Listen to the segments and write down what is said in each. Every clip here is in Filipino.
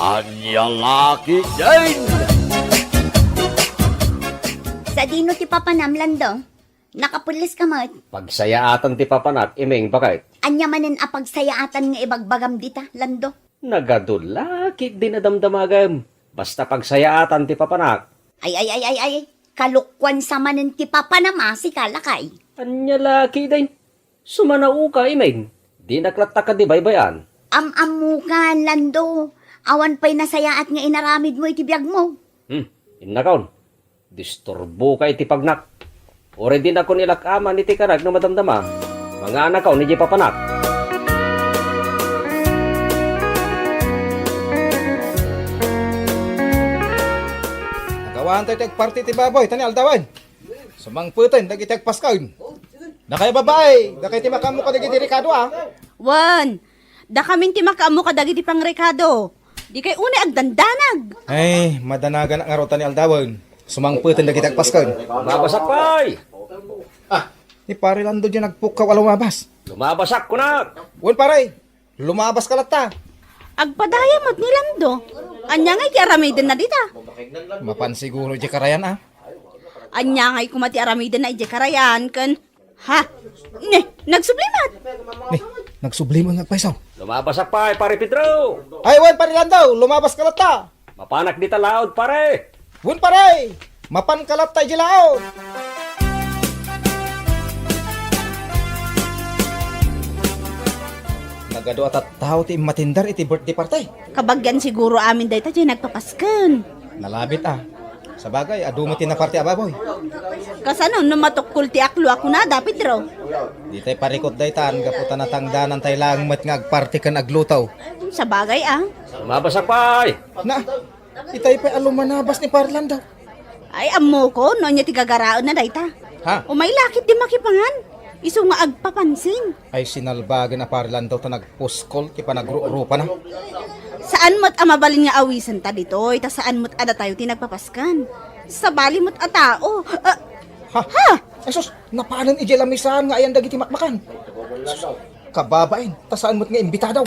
Anya laki din! Sa dino ti papanam lando, nakapulis ka mat. Pagsayaatan ti papanat, imeng bakit? Anya manen apagsayaatan nga ibagbagam dita, lando. Nagadulakit din adamdamagam. Basta pagsayaatan ti papanak. Ay, kalukwan sa manen ti papanama si kalakay. Anya laki din. Sumanao ka, imeng. Di naklatta ka di baybayan. Am-amu ka, lando. Awan pa'y nasayaat nga inaramid mo itibiyag mo. Innakaon. Disturbo ka iti pagnak. Ore din ako nilakaman iti karag na madamdama. Mga anak ko, ni di papanak. Nagawahan tayo tag-party ti baboy, tani aldawan. Sumang putin, dagi tag-paskawn. Nakay babae, nakay ti makamu ka dagi ti Ricardo ah. Wan, da kaming ti makamu kadagi di pang Ricardo. Di kay une agdandanag. Ay, madanagan ang arutan ni aldawan. Sumang putin, dagi tag-paskawn. Lumabasak pa'y! Ni pare lando dyan nagpukaw lumabas. Lumabasak ko na! Wan pare, lumabas ka lata. Agpadaya mo't ni Lando. Anya ngay ti aramiden na dita. Mapan siguro di karayan ah. Anya ngay kumati aramiden na ije karayan kan. Ha? Ne, nagsublimat. Ni, nagsublim ang nagpaisaw. Lumabasak pa'y, pare Pedro! Ay, wan pare lando, lumabas ka lata. Mapanak di talaod, pare! Wan pare, mapan ka lata jilao. Nagado at tao ti matindar iti birthday party. Kabagyan siguro amin dayta dyan nagpapasken. Nalabit ah. Sa bagay, adumati na party ababoy. Kasano no matukul ti aklo ako na da Pedro. Di tayo parikot daytan, kaputan na tangdanan tayo lang mat nga agparty kan aglutaw. Sa bagay ah. Lumabasak pa'y! Na, itay pa alumanabas ni Parlando. Ay amo ko no nya ti gagaraon na dayta. Ha? O may lakit di makipangan. Isu nga agpapansin. Ay sinalbagan na Parlando ta nagpuskol, ti panagrurupa na. Saan mo't amabalin nga awisan ta dito, ta saan mo't ada tayo tinagpapaskan. Sa bali mo't atao. Ha? Ay sus, napaanan ije lamisan nga ayan dagiti makmakan. Sus, kababain, ta saan mo't nga imbita daw.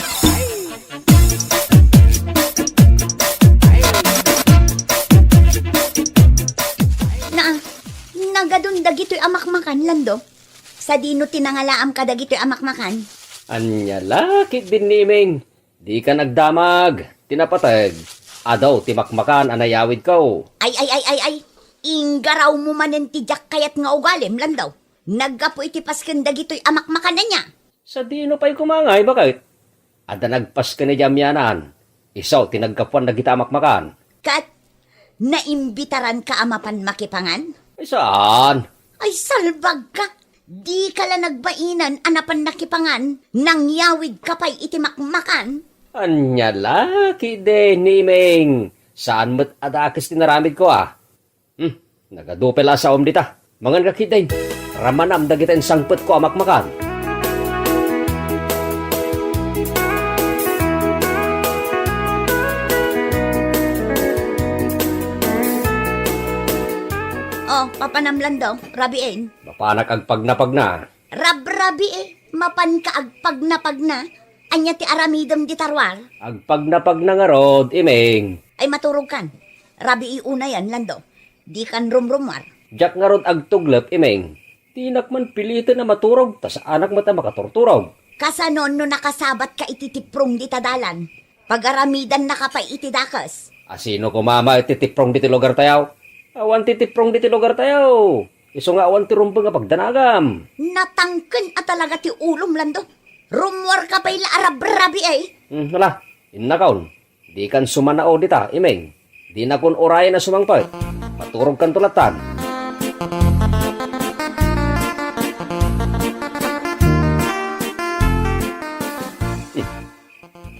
Nagadun dagito'y amakmakan, lando. Sa dino tinangalaam ka dagito'y amakmakan. Anya laki din ni imeng. Di ka nagdamag. Tinapatag. Adaw, timakmakan, anayawid ko. Ay. Ingaraw mo manen ti jak kayat nga ugalim, landaw. Naggapo iti pasken dagito'y amakmakan na niya. Sa dino pa'y kumangay, bakit? Ada nagpas ka ni Jamyanan. Isaw, tinagkapuan na kita amakmakan. Kat, naimbitaran ka amapan makipangan? Ay saan? Ay salbag ka. Di ka la nagbainan anapan nakipangan, nangyawid ka pa'y iti makmakan. Anya laki din ni imeng. Saan mo't adakis tinaramid ko ah? Nagadupel sa dita. Mangan kakitin. Ramanam dagitin sangpet ko amakmakan. Oh, papanamlan daw, rabiin. Mapanak agpag na. Rabi mapan ka agpag na. Anya ti aramidem di tarwar. Agpag na nga rod, imeng. Ay maturog kan. Rabi una yan, lando. Di kan rumrumar. Jak nga rod agtuglap, imeng. Tinak man pilitin na maturog, tas anak mata makaturturog. Kasanon no nakasabat ka ititiprong di tadalan. Pag-aramidan na ka pa itidakas. Asino ko mama ititiprong diti lugar tayaw? Awan titiprong diti lugar tayaw. Iso nga awan ti rumpang nga pagdanagam. Natangken at talaga ti ulom, lando. Rumwar ka pa'y laarab-rabi ay. Wala, innakaon. Di kan sumanao dita, imeng. Di na kun orayan na sumangpay. Maturog kan tulatan.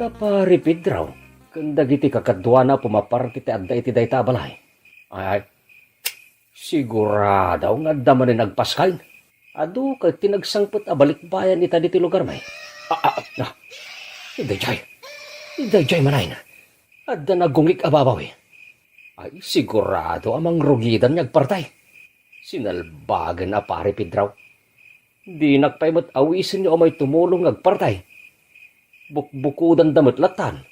Kaparipid raw. Kandagiti kakadwa na pumaparti ti adda iti dayta balay. Ay, sigurado nga daman ni nagpaskay. Adu ka tinagsangpot abalikbayan ita diti lugar may. Iday jay manay na. Adda nagungik ababaw eh. Ay, sigurado amang rugidan niyagpartay. Sinalbagan na pare pidraw. Di nagpaimot awisin niyo may tumulong agpartay. Bukbukudan damit latan.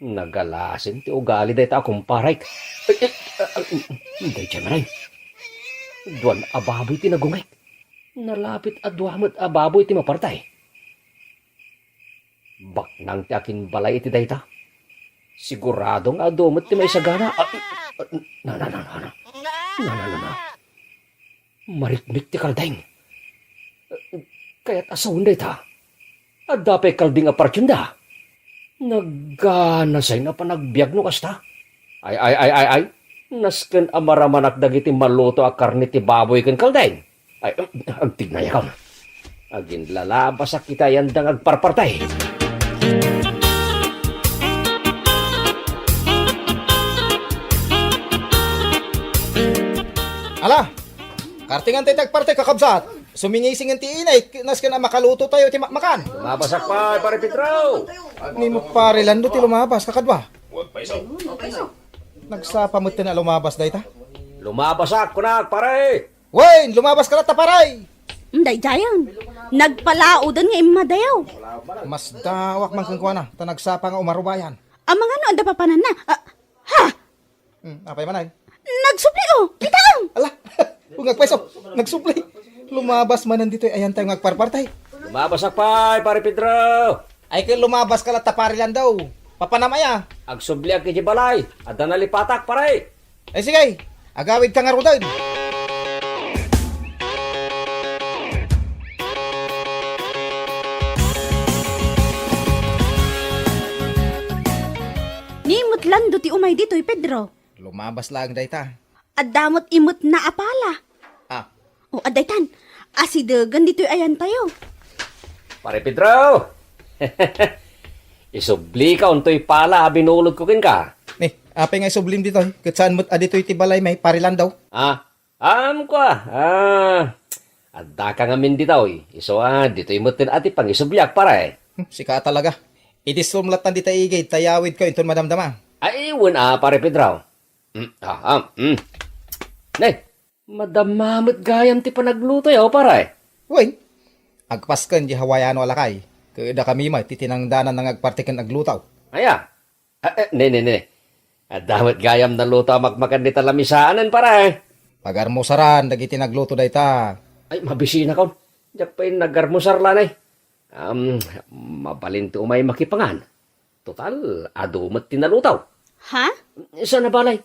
Nagalasin ti ugali day ta akong paray. Day siya maray. Duwan ababoy ti nagungay. Nalapit adwamot ababoy ti mapartay. Baknang ti akin balay iti day ta. Siguradong adomot ti may sagana. Na. Maritmik ti kalding. Kaya't asawin day ta. At dapay kalding apartyunda. Nagganasay na pa nagbiag no kasta. Ay. Nasken amaramanak dagiti maluto a karni ti baboy ken kalding. Ay, agtignay ka. Agin lalabas a kita yandang agparpartay. Ala, kartingan tayo tagparte kakabsat. Sumingising ti inay, nas ka na makaluto tayo ti makmakan. Lumabasak pa, pare Petraw. Ni mo pare lando ti lumabas, kakadwa. Nagsapa mo ti na lumabas day ta. Lumabasak ko na, pare. Wayne, lumabas ka na taparay. Day jayan. Nagpalaudan nga imadayaw. Mas dawak man kang kuwana, ta nagsapa nga umarubayan. Ang mga no, anda papanan na. Ha? Apay manay. Nagsupli oh. Kitaang. Ala, kung nagpweso, nagsupli. Lumabas man nandito ayan tayo ngagparpartay. Lumabasak pa, pare Petraw. Ay kung lumabas ka lang tapari lang daw. Papanamaya. Agsubliag kiti balay. At nalipatak, pare. Ay sige, agawid ka nga rudan. Nimot lando ti umay dito'y Pedro. Lumabas lang day ta. Adamot imot na apala. O adaytan, asidagan dito'y ayan tayo. Pare Petraw. Isubli ka untoy pala binulog ko kin ka. Ni, apay nga sublim dito. Kat saan mo't adito iti balay may parilan daw. Adda ka nga min ditaw eh. Iso dito'y mutin ati pang isubliak pare. Sika talaga. Itis sumlatan di taigay, tayawid ka inton madamdama. Ay, iwan pare Petraw. Nay, madamamot gayam ti panagluto yaw pare. Wayne, agpaskan di hawayano alakay. Kada kami may titinangdanan ng agpartikan aglutaw. Aya. Ne. Damot gayam na luto makmakan di talamisaanan pare. Pagarmusaran, dagiti nagluto day ta. Ay, mabisina kaon. Diyak pa yung nagarmusar lanay. Mabalinti umay makipangan. Total, adumot tinalutaw. Ha? Isa na balay.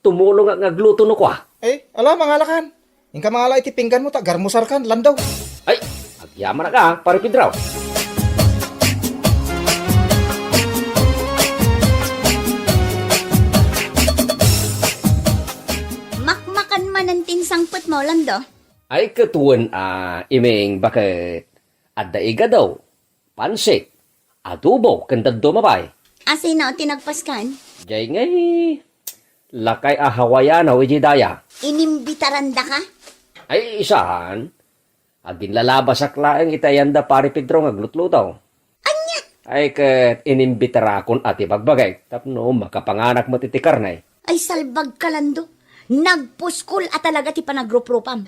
Tumulong ang agluto no ko Ala, mga alakan. Ingka mga ala iti pinggan mo ta, garmusar kan, landaw. Ay, agyaman na ka, pare Petraw. Makmakan man ang tinsangpot mo, Lando. Ay, katuan iming bakit adaiga daw, pansit, adobo, kandad dumabay. Asina o tinagpaskan, Jay ngay, lakay Hawaiian o ijidaya. inimbitaranda ka. Ay, isahan. Agin lalabas aklaeng itayanda pare Pedro nga glutlutaw. Anya? Ay, kat inimbitarakon at ibagbagay. Tapno, makapanganak mo titikar na Ay salbag ka, Lando. Nagpuskol at talaga ti panagrupropam.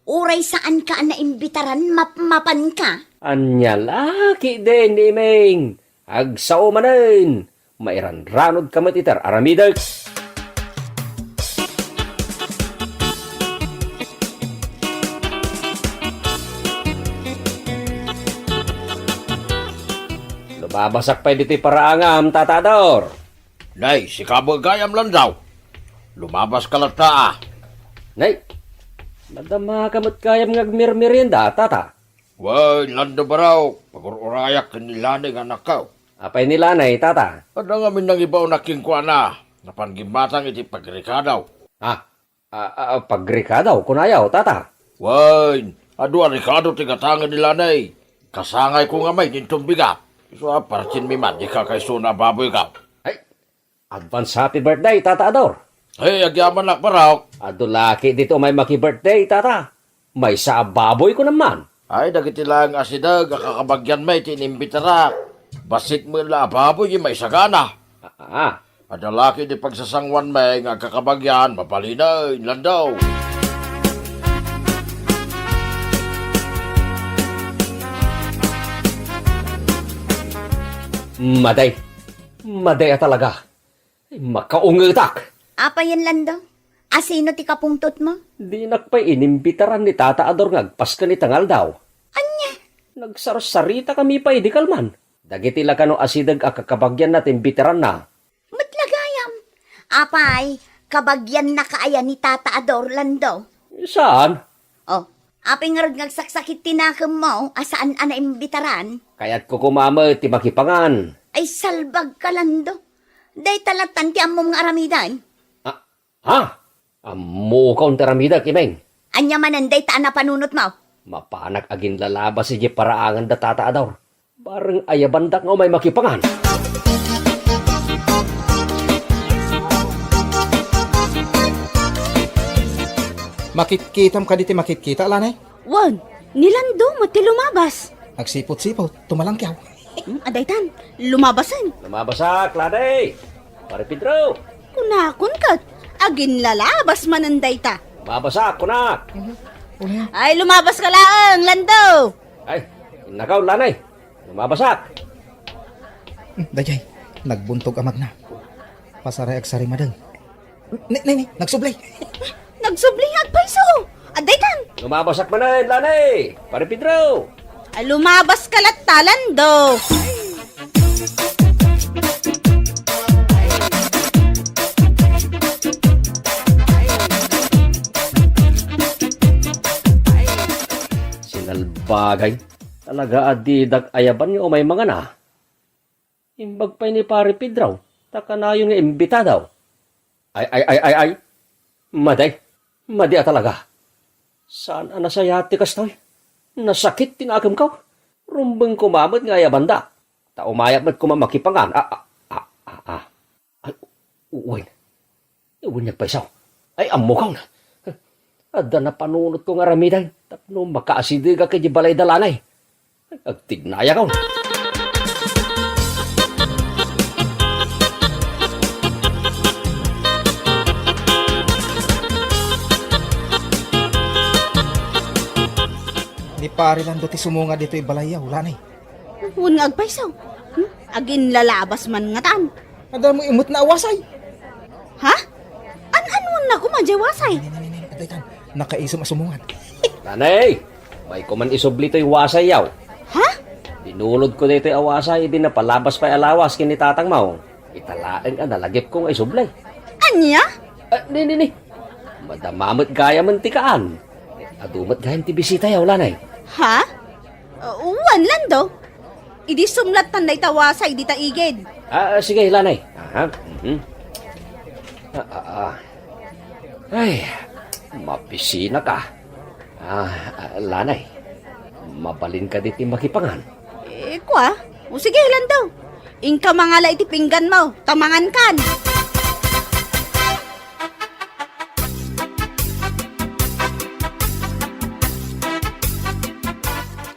Uray saan ka na imbitaran, mapan ka. Anya laki din, iming. Agsao manin. Mairan-ranod ka matitar, aramidag. Lumabasak pa dito'y paraangam, tatador. Nay, si kabagayam lang daw. Lumabas ka lang ta. Nay, madama kamot kayam ngagmirmirienda, tata. Way, lando ba raw? Pagururayak kanilaning anak ka. Apay nila nay, tata. Ada nga min nang ibaw na kingkwa na. Napanggimatang iti pagrikadaw. Pagrika daw, kunayaw, tata. Way, adu arikado tigatangan nila nay. Kasangay ko nga may nintumbiga. So, partin mi man, di ka kay suna baboy ka. Ay, advance happy birthday, tata Ador. Hey, agyaman na pa raw. Adulaki dito may maki-birthday, tata. May sa baboy ko naman. Ay, dagiti lang asidag, kakabagyan may tinimbitara. Basit mo la baboy, may sagana. Adalaki di pagsasangwan may nga kakabagyan, mapalina, inlandaw. Maday, Madaya talaga. Ay, makaungitak. Apa yan, Lando? Asino ti kapungtot mo? Di nakpay inimbitaran ni Tata Ador ngagpas ka ni tangal daw. Anya? Nagsarsarita kami pa di kalman. Dagiti la kano asidag akakabagyan natin bitaran na. Matlagayam. Apay, kabagyan na kaaya ni Tata Ador, Lando. Saan? Oh, apay nga rin ngagsaksakit tinakam mo, asaan ana imbitaran? Kaya't ko kumama ti makipangan. Ay salbag ka, Lando. Day talatan ti amom nga aramidan. Ha? Amo kaun taramida, Kimeng. Anya mananday taan na panunot mo. Mapanak agin lalabas si paraangan da Tata Ador. Bareng ayabandak nga may makipangan. Makitkitam ka diti makitkita, lanay. Wan, nilando mo ti lumabas. Agsipot-sipot, tumalangkyaw. Adaytan, lumabasan. Lumabasak, Lanay. Pare Pedro. Kunakon kat, agin lalabas mananday ta. Lumabasak, kunak. Una yan. Ay, lumabas ka lang, Lando. Ay, nakaw, Lanay. Lumabasak. Dayay, nagbuntog amag na. Pasaray agsari madeng. Nay, nagsublay. Nagsubling agpaiso. Adaytan, Lumabasak manan, Lanay. Pare Pedro. ay lumabas ka latta, Lando. Sinalbagay. Talaga adidag ayaban nga umay mga na. Imbag pa ni Pare Pedro. Taka na yung imbita daw. Ay. Maday. Madya talaga. Saan anasayati kastoy? Nasakit tinagam ka. Rumbeng kumamot nga ayabanda. Ta umayat mat kumamakipangan. Ay, uwin. Uwin niya paisaw. Ay, amo ka na. Ada na panunot ko nga ramiday. Tapno makaasidig ka kay balay dalanay. Ay, agtignaya ka na. Ni pare lang ti sumunga dito balayaw, lanay. Wan nga agpaiso. Agin lalabas man nga taan. Ada mo imot na awasay. Ha? An-anon na kumadjawasay. Nay, adaytan, nakaisom asumungan. Nanay, may kuman isubli to'y wasay yaw. Ha? Dinulod ko dito'y awasay, di na palabas pa'y alawas kini tatang mo. Italaeng ka, nalagip kong ay sublay. Anya? Ni. Madamamot gaya mantikaan. Adumat gayam ti bisita yaw, Lanay. Ha? Wan, Lando. Idi sumlat tanday tawasay di taigid. Sige, Lanay. Ay, mapisina ka. Lanay, mabalin ka diti makipangan. Kwa? O sige, Lando. Ingka mangala iti pinggan mo. Tamangan kan.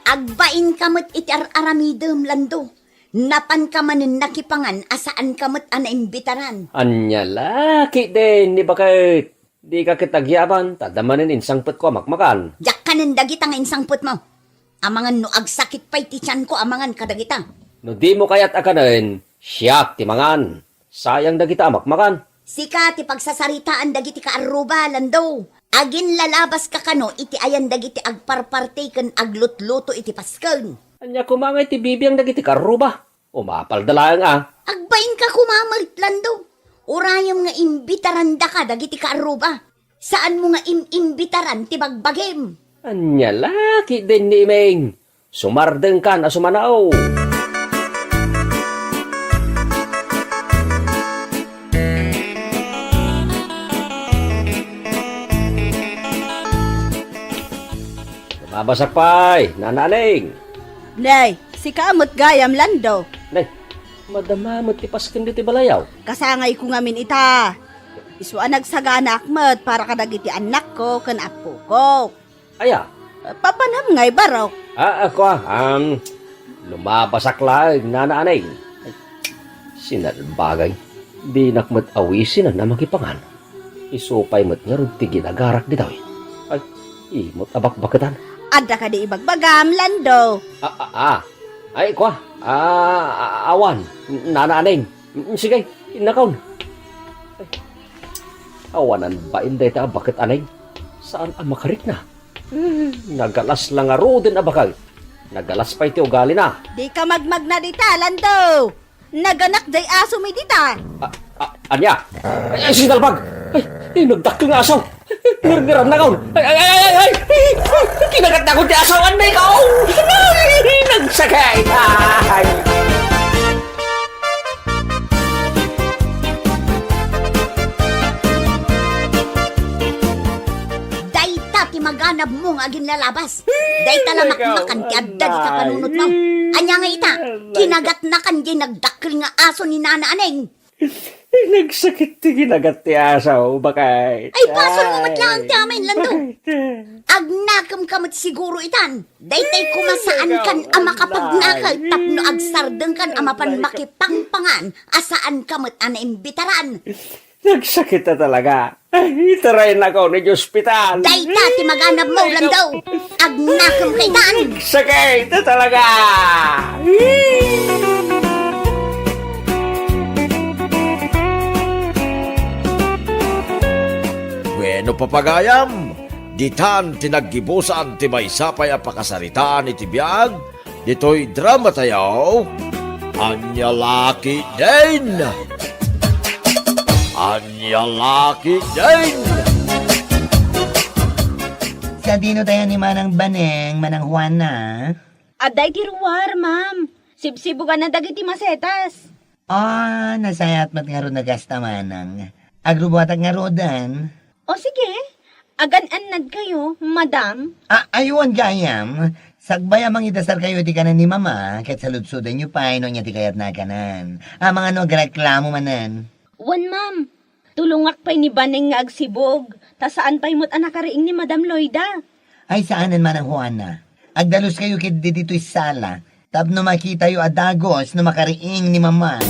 Agbain kamot iti aramidem, Lando. Napan ka manin nakipangan, asaan kamot ana imbitaran. Anya laki din, ni bakit? Di ka kitagyaban, tadamanin insangpet ko makmakan. Jak kanin dagita nga insangput mo. Amangan no agsakit pa'y ti tiyan ko amangan kadagita. No di mo kayat akanin, siyak timangan. Sayang dagita makmakan. Sika ti pagsasaritaan dagiti ka aruba, Lando. Agin lalabas ka kano, iti ayan dagiti agparpartaken aglutluto iti pasken. Anya kumangay ti bibiyang dagiti karuba. Umapal dalang Agbain ka kumamalit, Lando. Urayam nga imbitaran da ka dagiti ka aruba. Saan mo nga imbitaran ti bagbagem? Anya laki din ni Imeng. Sumardeng ka na sumanao. Mabasak pa'y, nananing. Nay, si kaamot gayam, Lando. Nay, madamamot ipaskin dito balayaw. Kasangay ko ngamin ita. Iswa nagsagana akmat para kadagiti anak ko kan apo ko. Aya, Papanam ngay barok. ako lumabasak lang, nananing. Sinalbagay, di nakmat awisin na makipangan. Isupay mo't nga rin ginagarak di daw. Ay, imot abak-bakatan. Ada ka di ibagbagam, Lando. Ay, awan, nananing. Sige, inakaon. Ay, awanan ba inday ta bakit anay? Saan ang makarik na? Nagalas lang nga rodin abakal. Nagalas pa iti ugali na. Di ka magmag na dita, Lando. Naganak day aso mi dita. Anya? Ay, sinalbag! Ay, nagdakil nga asaw! Nirniram na kaon! Ay! Kinagat na ko di asawan na ikaw! Nagsakay! Ay! Dayta ti maganab mo nga ginlalabas. Dayta lamakmakan ti adda di ka panunot mo. Anya nga ita, kinagat na kan di nagdakil nga aso ni Nana Aneng. Nagsakit ti kinagat ti asaw, bakay. Ay, pasan mo matlang ti amin, Lando. Agnakam kamot siguro itan. Daytay kumasaan kan ama kapagnakal tapno agsardeng kan ama pan makipangpangan asaan kamot ana imbitaran. Nagsakit na talaga. Ay, itarayin na ko ni ospital. Dayta ti maganab mo, Lando. Agnakam kay tan. Nagsakit na talaga. Bueno papagayam, ditan tinaggibusan ti may sapay a pakasaritaan iti biyag, dito'y drama tayo, Anya Laki din! Anya Laki din! Sa dino tayo ni Manang Baneng, Manang Juana. Aday ti ruwar, ma'am. Sibsibugan na dagiti masetas. Nasayat mat nga ro nagasta Manang. Agrubuatag nga rodan. O sige, agan-anad kayo, madam. Ayun gayam. Sagbay amang idasar kayo ti kanan ni Mama, ket saludsudan nyo pa, ino niya ti kayat na kanan. Mga no, reklamo manan. Wan, ma'am. Tulungak pa'y ni Baneng nga agsibog. Ta saan pa'y mo't anakariing ni Madam Loida. Ay saanan Manang Juana. Agdalos kayo kit dito'y sala. Tapno makita yu adagos no makariing ni Mama.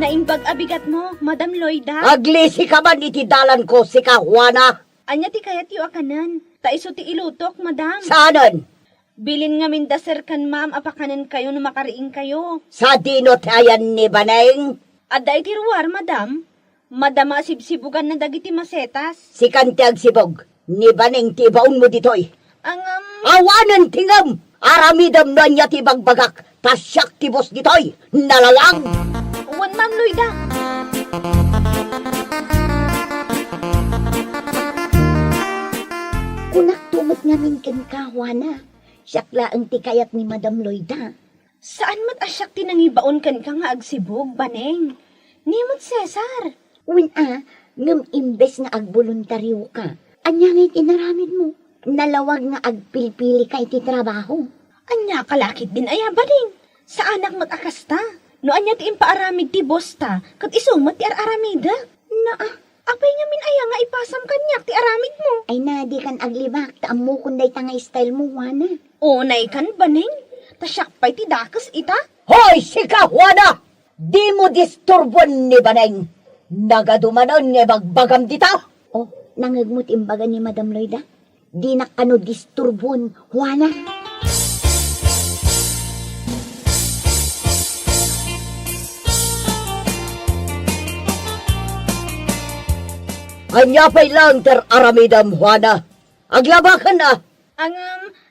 Naimbag abigat mo, Madam Loida. Aglisi ka man iti dalan ko si Juana. Anya ti kayat yu akanan. Ta iso ti ilutok, madam. Saanan? Bilin nga mindaser kan, ma'am, apakanan kayo no makariing kayo. Sa dino tayan ni Baneng. Aday ti ruwar, madam. Madama sibsibugan na dagiti masetas. Si Kantiag Sibog. Ni Baneng ti baon mo ditoy. Ang, Awanan tingam! Aramidam na niya ti bagbagak. Tasyak ti bos ditoy. Nalalang! Wan, ma'am Loida. Kunak tumot ngamin kan Juana. Siyakla ang tikayat ni Madam Loida. Saan mat asyak tinangibaon kan ka nga agsibog, Baneng? Nimot Cesar. Ngam imbes nga agboluntaryo ka. Anya nga'y tinaramid mo. Nalawag nga agpilpili ka iti trabaho. Anya kalakit din aya, Baneng. Sa anak mat akasta. No anya ti impaaramid ti bosta, kat isumat ti aramida. Apay nga min aya nga ipasam kanyak ti aramid mo. Ay nadi kan aglibak, taam mo kunday tangay style mo, Juana. Unay kan, Baneng. Tasyak pa'y ti dakas ita. Hoy, si Juana! Di mo disturbon ni Baneng. Nagadumanon nga bagbagam dita. Oh, nangagmut imbaga ni Madam Loida. Di na kano disturbon, Juana. Anya pa'y lang ter aramidam, Juana. Aglabakan na. Ang,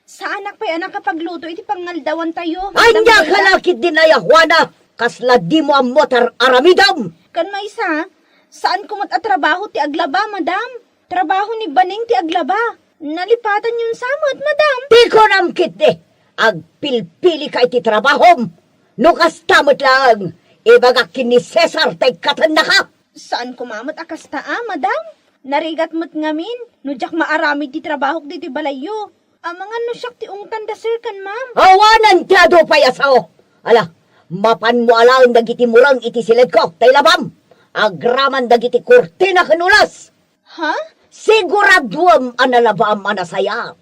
sa anak pa'y anak kapagluto, iti pangaldawan tayo. Anya kalakit din ay, Juana. Kasla di mo ang motor aramidam. Kan may isa, saan kumot at trabaho ti aglaba, madam? Trabaho ni Baneng ti aglaba. Nalipatan yung samot, madam. Di ko namkit de. Agpilpili ka iti trabahom. Nukas tamot lang. Ibagak ni Cesar tay katan na ka. Saan kumamot akasta, madam? Narigat mo't ngamin, no jak maaramid ti trabaho di ti balayo. Mga no siyak ti ungtan da sir kan, ma'am. Awanan tiyado payasaw. Ala, mapan mo alaon dagiti murang iti silid ko, tay labam. Agraman dagiti kurtina kanulas. Ha? Siguraduam analabam anasaya.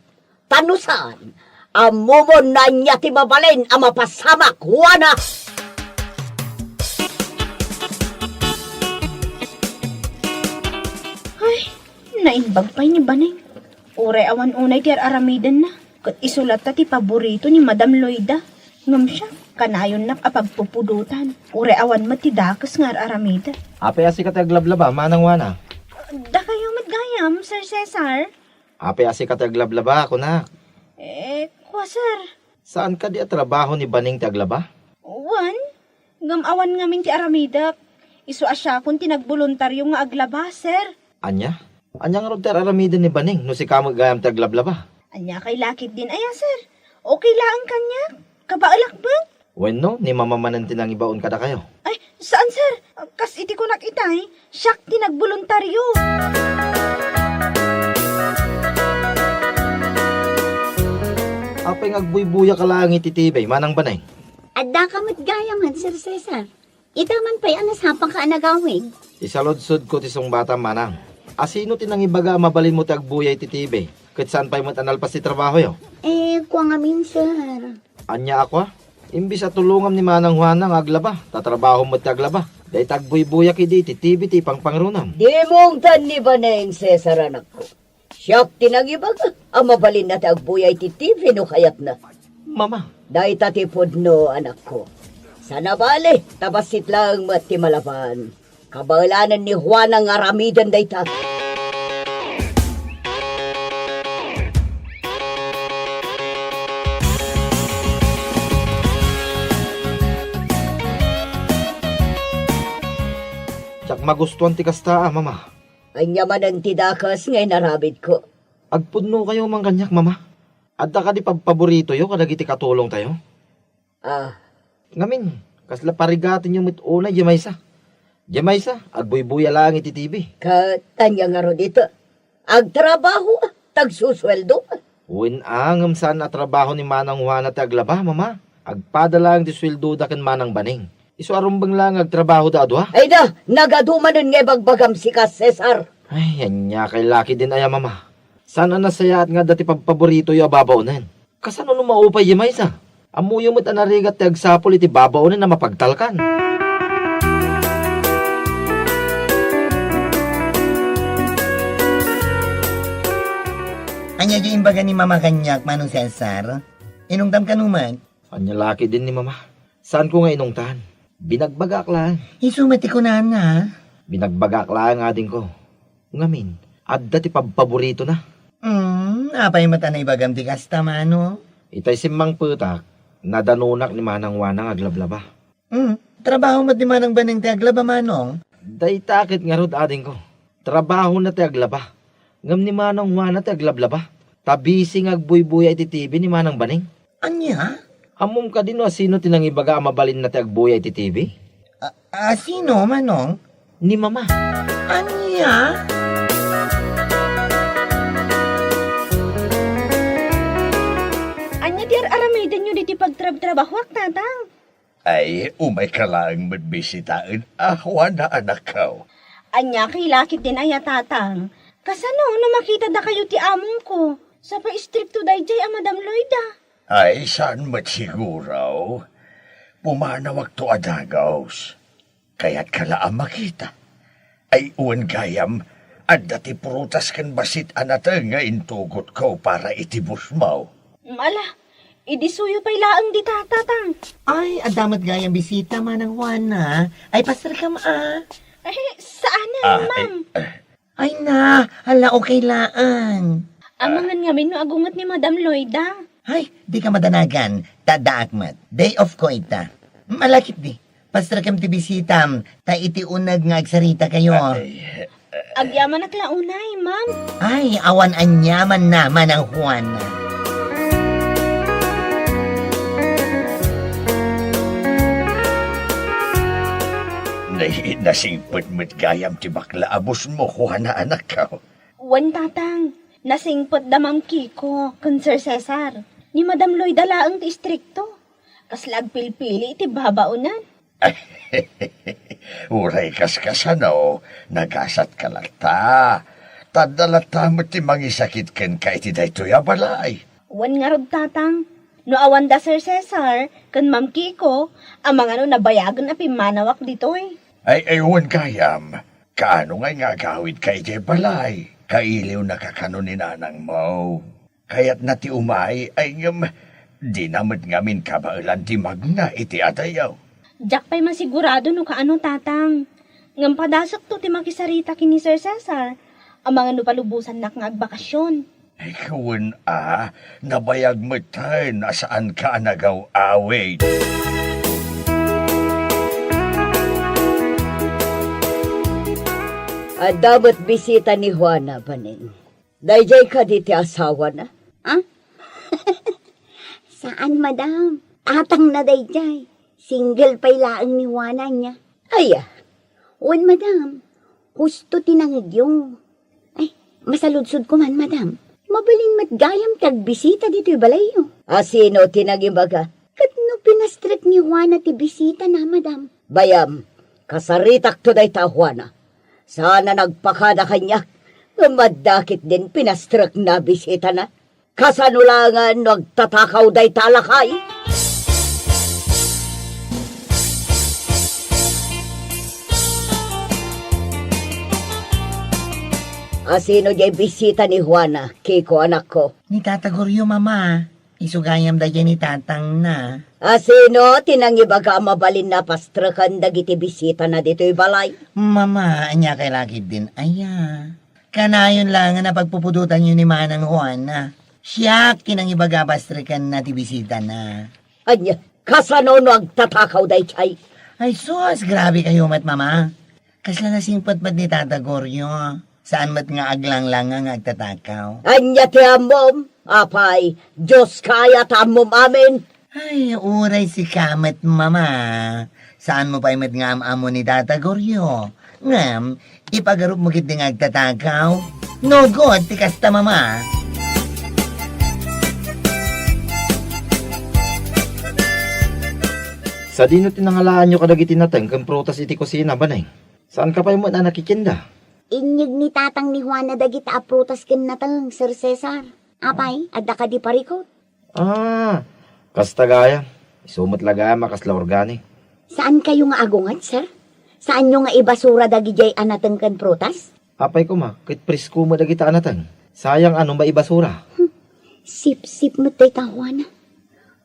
Tanusan, amumon na niya ti mabalin ang mapasamak, Juana. Ay, naimbag pa'y ni Baneng. Ure awan unay ti aramidan na. Kat isulat ta ti paborito ni Madam Loida. Ngam siya, kanayon nak apagpupudutan. Ure awan matidakas nga aramida. Ape asi ka taglablaba, manang wana. Da kayo matgayam, Sir Cesar? Ape asi ka taglablaba, ako na. Kwa sir. Saan ka di trabaho ni Baning taglaba? Wan, ngam awan ngamin ti aramida. Isu asya kung tinagboluntaryo nga aglaba, sir. Anya? Anya nga ron aramidin ni Baning, no si kamag gayam taglablaba. Anya kay lakit din aya, sir. Okay lang kanya. Kabaalak ba? Bueno, ni mamamanan tinang ibaon kada kayo. Ay, saan, sir? Kas iti ko nakitay, siyak tinagboluntaryo. Apay ngagbuy-buya ka lang ititibay, manang Banay. Adda ka matgayaman, Sir Cesar. Itaman pa'y anasapang ka anagawig. Isalodsod ko tisong bata manang. Asino tinang ibaga mabalin mo tagbuyay titibay? Kat saan pa'y matanalpas ti trabaho yo? Kwa ngamin, sir. Anya ako imbis at tulungam ni Manang Juana nga aglaba, tatrabaho mo taglaba. Day tagbuy-buya kidi titibi ti pangpangrunam. Di mong tan ni Baneng Cesar anak ko. Siyak tinagibaga, ang mabalin na tagbuyay ti TV no kayat na. Mama, Day tatipod no anak ko. Sana bale, tabasit lang mati malaban. Kabalanan ni Juan ang aramidan day ta. tsak magustuhan ti kasta mama. Anya man ang tidakas ngay narabid ko. Agpudno kayo mang kanyak mama. Adda ka di paborito yo kadagiti katulong tayo. Ah, Ngamin, kasla parigatin yung mituna Jamaysa. Jamaysa, agbuy-buya lang iti TV. katanya nga ro dito. Agtrabaho, tagsusweldo. Uwin angam saan na trabaho ni Manang Juana taglaba mama. Agpadalang ti sweldo da ken Manang Baning. Isu arumbang lang agtrabaho da adwa. Ay da, nagadumanon nga bagbagam si ka Cesar. Ay, yan niya kay laki din aya mama. Sana nasaya at nga dati pagpaborito yung babaunan. Kasano nung maupay Jamaysa? Amuyo mo't anarigat ti agsapol iti babaunan na mapagtalkan. Anya yung imbaga ni Mama Kanyak, Manong Cesar? Inungdam ka numan? Anya laki din ni mama. Saan ko nga inungtan? Binagbagak lang. Isumati ko na na. Binagbagak lang nga din ko. Ngamin, adda ti paborito na. Apay mata na ibagam ti kasta, mano? Itay simmang putak, nadanunak ni Manang Wanang aglablaba. Trabaho mo di manang Baneng ti aglaba, manong? Day takit nga rod ading ko. Trabaho na ti aglaba. Ngam ni Manang Wana ti aglablaba. Tabising agbuy-buya iti TV ni Manang Baning. Anya? Amom ka din o sino tinangibaga mabalin na ti agbuya iti TV? Sino, manong? Ni mama. Anya? Anya di aramidan nyo diti pagtrab-trabahwak, tatang. Ay, umay ka lang magbisitaan. Wala anak ka. Anya kay lakit din aya, tatang. Kasano na makita da kayo ti among ko? Sa pa-istrikto dayjay a Madam Loida. Ay, saan matsiguraw? Pumanawag to adagaws. Kaya't kalaang makita. Ay, uwan gayam, at dati prutas kan basit anata nga intugot ko para itibus mo. Mala, idisuyo pa'y laang di tatang. Ay, adamat gayang bisita, manang Juana. Ay, pasar ka ma. Saan na, ma'am? Ay na, hala okay laan. Amangan nga no agungat ni Madam Loida. Ay, di ka madanagan. Tadaakmat. Day off ko ita. Malakit di. Pastra kam ti bisitam. Ta iti unag nga agsarita kayo. Agyaman at launay, ma'am. Ay, awan anyaman naman ang Juana. Nasingpot mo't gayam ti bakla abos mo, Juana anak ka. Wan tatang, nasingpot da Ma'am Kiko, kun Sir Cesar. Ni Madam Loida laang ti istrikto. Kaslag pilpili iti babaunan. Uray kaskasano, nagasat ka lang ta. Tadalata mo ti mangisakit ken ka iti daytoy abalay. Wan nga rod tatang. No awan da Sir Cesar, kun Ma'am Kiko, amang ano nabayagan a pimanawak ditoy. Ay, ewan kayam. Kaano nga gawid ka iti balay? Kailiw na kakano ni nanang mo. Kaya't na ti umay ay di namat ngamin kabailan ti magna iti adayaw. Jack pa'y masigurado no kaano tatang. Ngam padasak to ti makisarita kini Sir Cesar. Ang mga nupalubusan na nga agbakasyon. Ay kawan nabayag mo tayo na saan ka nagaw away. Dapat bisita ni Juana, Baning. Dayjay ka diti asawa na. Saan, madam? Atang na dayjay. Single pa'y laang ni Juana niya. Aya, Wan, madam. Husto tinangigyo. Ay, masaludsod ko man, madam. Mabalin matgayam tagbisita dito'y balayo. asino tinagimbaga? Kat no pinastrek ni Juana ti bisita na, madam. Bayam, kasaritak to day ta Juana. Sana nagpakada kanya. Madakit din pinastrak na bisita na. Kasanulangan nagtatakaw day talakay. Asino jay bisita ni Juana, Kiko anak ko. Ni Tata Goryo, mama. Isugayam da dyan ni Tatang na. Asino tinangibaga mabalin na pastrakan dagiti bisita na dito'y balay. Mama, anya kay lakid din. Aya. Kanayon lang na pagpupudutan yun ni Manang Juan na. Siya kinangibaga pastrakan na ti bisita na. Anya, kasano nagtatakaw day chay. Ay sus, grabe kayo mat mama. Kasla na simpot ni Tata Goryo. Saan mat nga aglang lang nga agtatakaw. Anya ti amom, apay, Diyos kaya tamom amin. Ay, uray si Kamet, mama. Saan mo pa imat nga amo ni Tata Goryo? Ngam, ipagarup mo kit nga agtatakaw. No good, tikasta mama. Sa dino tinangalaan nyo kadagiti nateng kang prutas iti kusina, Banay? Saan ka pa mo na nakikinda? Inyag ni tatang ni Juana dagita aprutas ken natang, Sir Cesar. Apay, adda ka di parikot. Kasta gaya. Isumot laga makasla organi. Saan kayo nga agungat, sir? Saan nyo nga ibasura dagijay anatang ken prutas? Apay ko ma, kit presko mo dagita anatan. Sayang ano ba ibasura? Sip-sip mo tay ta, Juana.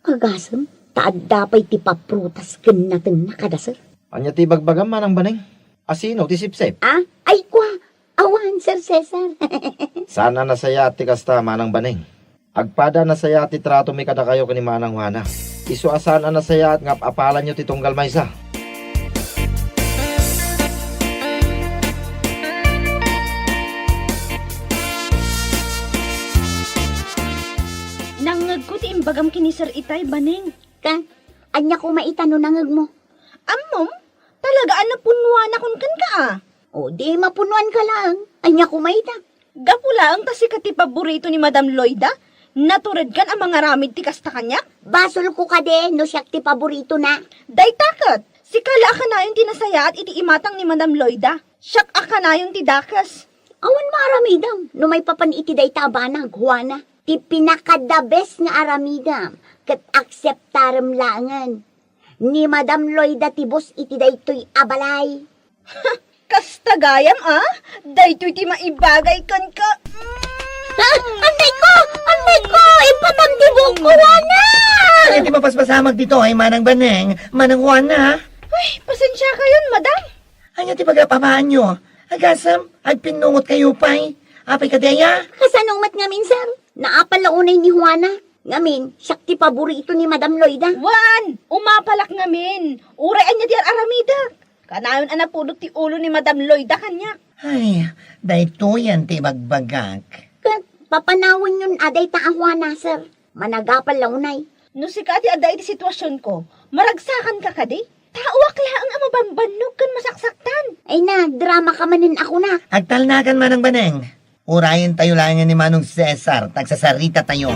Agasam, taad dapay ti paprutas ken natang nakada, sir. Anya ti bagbagam manang Banay? Asino ti sipsip? Ay kwa, awan, Sir Cesar. Sana nasaya ti kasta manang Banay. Agpada nasaya ti trato mi kada kayo kani Manang Juana. Isu asana nasaya at ngap apalan nyo ti tunggal maysa. Nangag ko ti imbagam kini Sir Itay, Baning. Ka, anya ko maitano nangag mo. Amom, talagaan na punwa na kun kan ka O, di mapunuan ka lang. Anya ko maita. Gapula ang kasi kati paborito ni Madam Loida. Natured kan ang mga ramid ti kasta kanya. Basol ko ka din, no siyak ti paborito na. Day takot, si Kala akanayon ti nasaya at iti imatang ni Madam Loida. Siyak akanayon ti dakas. Awan maaramidam, no may papan iti day tabanag, Juana. Ti pinakadabes nga aramidam, kat akseptarem langan. Ni Madam Loida ti boss iti day to'y abalay. Kastagayam daytoy ti maibagay kan ka. Anday ko, ipatamdibog ko, Juana! Ay, di mapaspasamag dito ay Manang Baneng, Manang Juan na. Ay, pasensya kayon, Madam. Anya ti pagapamaan nyo. Agasam, agpinungot kayo pa'y. Apay kadeya. Kasanong mat ngamin, sir? Naapalaunay ni Juana. Ngamin, siyak ti paborito ni Madam Loida. Juan, umapalak ngamin. Urayan niya di aramida. Kanayon anapulot ti ulo ni Madam Loida kanya. Ay, dahito yan ti bagbagak. Kat, papanawin yun aday ta Juana, sir. Managapal launay. No si kati aday ti sitwasyon ko, maragsakan ka kadi. Tawak lang ang mabambanog kan masaksaktan. Ay na, drama ka manin ako na. Agtalnakan Manang Baneng. Urayan tayo lang ni Manong Cesar, tagsasarita tayo.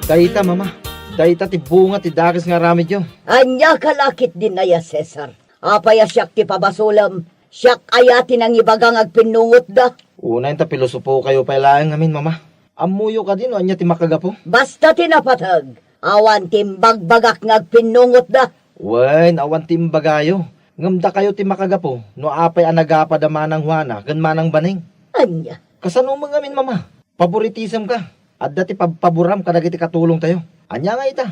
Dayta mama. Dayta ti bunga ti dagas nga ramid yo. Anya kalakit din na ya, Cesar. Apaya siyak ti pabasulam. Siyak ayatin ang ibagang agpinungot da. Una yung tapilosopo kayo pa ilaan ngamin mama. Amuyo ka din o anya ti makagapo. Basta tinapatag. Awan timbagbagak ng agpinungot da. Wen, awan timbagayo. Ngamda kayo ti makagapo, no apay anagapa da manang Juana, gan manang baning. Anya, Kasano mga amin, mama? Favoritism ka. At dati paburam ka dagiti katulong tayo. Anya nga ita.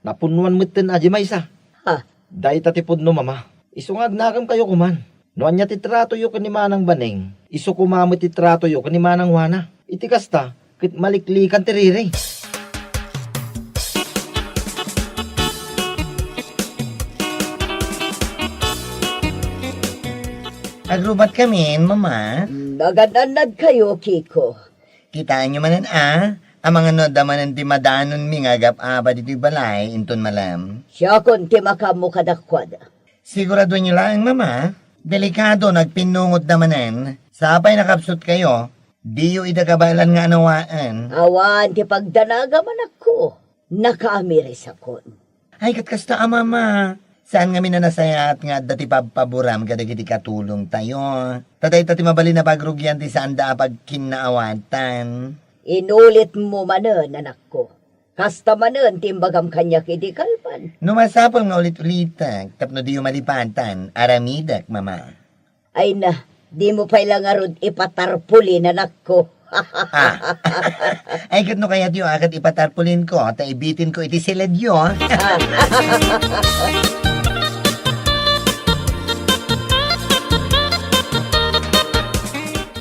Napunuan mo tin aji maysa. ha, Dahil tatipod no, mama. Isungag nakam kayo kuman. No anya titrato yo kanimanang baning. Isu kumamit titrato yo kanimanang Juana. Iti kasta, kit maliklikan tiriri. Agrubat kami, mama. nagananad kayo, Kiko. Kitaan nyo manan ang mga nodamanan ti madanon mi nga gap-aba dito balay, inton malam. Siya kon ti makamu kadakwada. Sigurado nyo lang, mama. Delikado, nagpinungod namanan. Sapay nakapsot kayo, di yo idakabalan nga anawaan. Awan ti pagdanaga man ako. Nakaamiris akon. Ay, katkasta mama. Saan nga minanasayat nga dati paburam kadagiti katulong tayo. Tatay tati mabali na pagrugyan ti saan da pagkinaawatan. Inulit mo manen, anak ko. Kasta manen, timbagam kanya kidikalpan. Numasapol nga ulit-ulitak, tapno di yo malipatan, aramidak, mama. Ay na, di mo pa ilang arod ipatarpulin, anak ko. Ay, kat no kaya tiyo akat ipatarpulin ko, ta ibitin ko iti siladyo.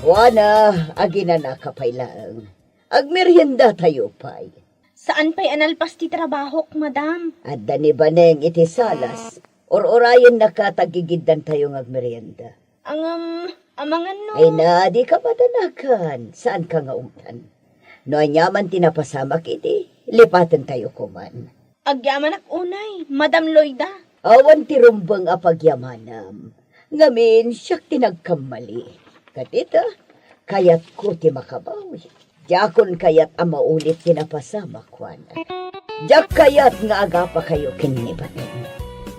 Wana, aginana ka pa ilang. Agmerienda tayo pa'y. Saan pa'y analpas ti trabahok, madam? At dani ba neng iti salas, or orayon nakatagigidan tayo ng agmerienda. Amangan no. Ay na, di ka madanakan. Saan ka nga umtan? No, anyaman tinapasama kiti, lipatan tayo kuman. Agyaman ak unay, Madam Loida. Awan ti rumbang apagyamanam. Ngamin, siyak tinagkamali. Katita, kayat ko ti makabawi. Jakon kayat ang maulit tinapasama kwan. Jak kayat nga aga pa kayo kininibatin.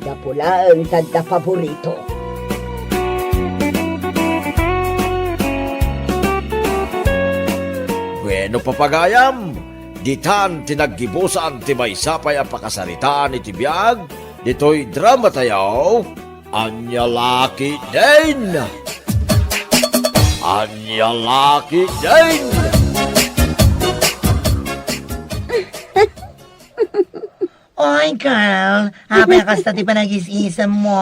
Dapulaan tagda paborito. Bueno papagayam, ditan tinaggibusan ti may sapay ang pakasaritaan iti biyag, dito'y drama tayaw, Anya Laki din! Anya Laki din! Oy, Carl, hapay kasta ti panag-isisam mo.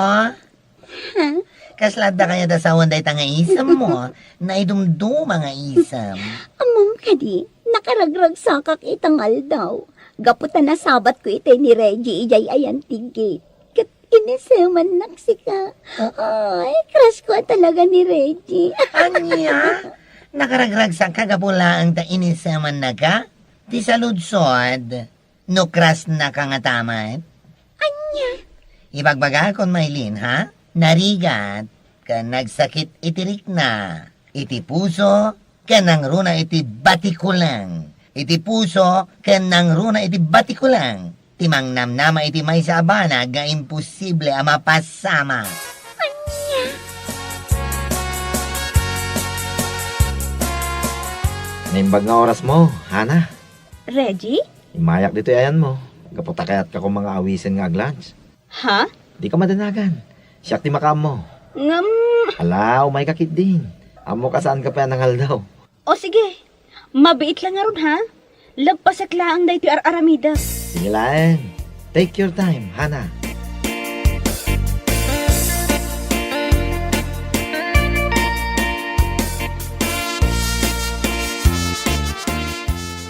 Kaslada kaya da sa wanday tanga isam mo, na idumdum mga isam. Amam kadi, nakaragrag sa kakitangal daw. Gaputan na sabat ko itay ni Reggie ijay ayan tigit. Kat iniseman naksika. Ay, crush ko talaga ni Reggie. Anya? Nakaragrag sa kagapulaan ta inisaman na ka? Di sa ludsod, nukras na ka nga tamat? Anya? Ibagbaga kon Maylin, ha? Narigat, ka nagsakit itirik na. Iti puso, ka nang runa iti batikulang. Iti puso, ka nang runa iti batikulang. Timang namnama iti may sabana, ga imposible ang mapasama. Nimbag nga oras mo, Hana. Reggie? Imayak dito ayan mo. Kaputakayat ka kung mga awisin nga aglans. Ha? Di ka madanagan. Siyak ti makam mo. Ngam... Ala, umay kakit din. Amo ka saan ka pa nangal daw. O sige, mabiit lang nga ron ha? Lagpasak laang dahi ti aramida. Sige lang. Take your time, Hana.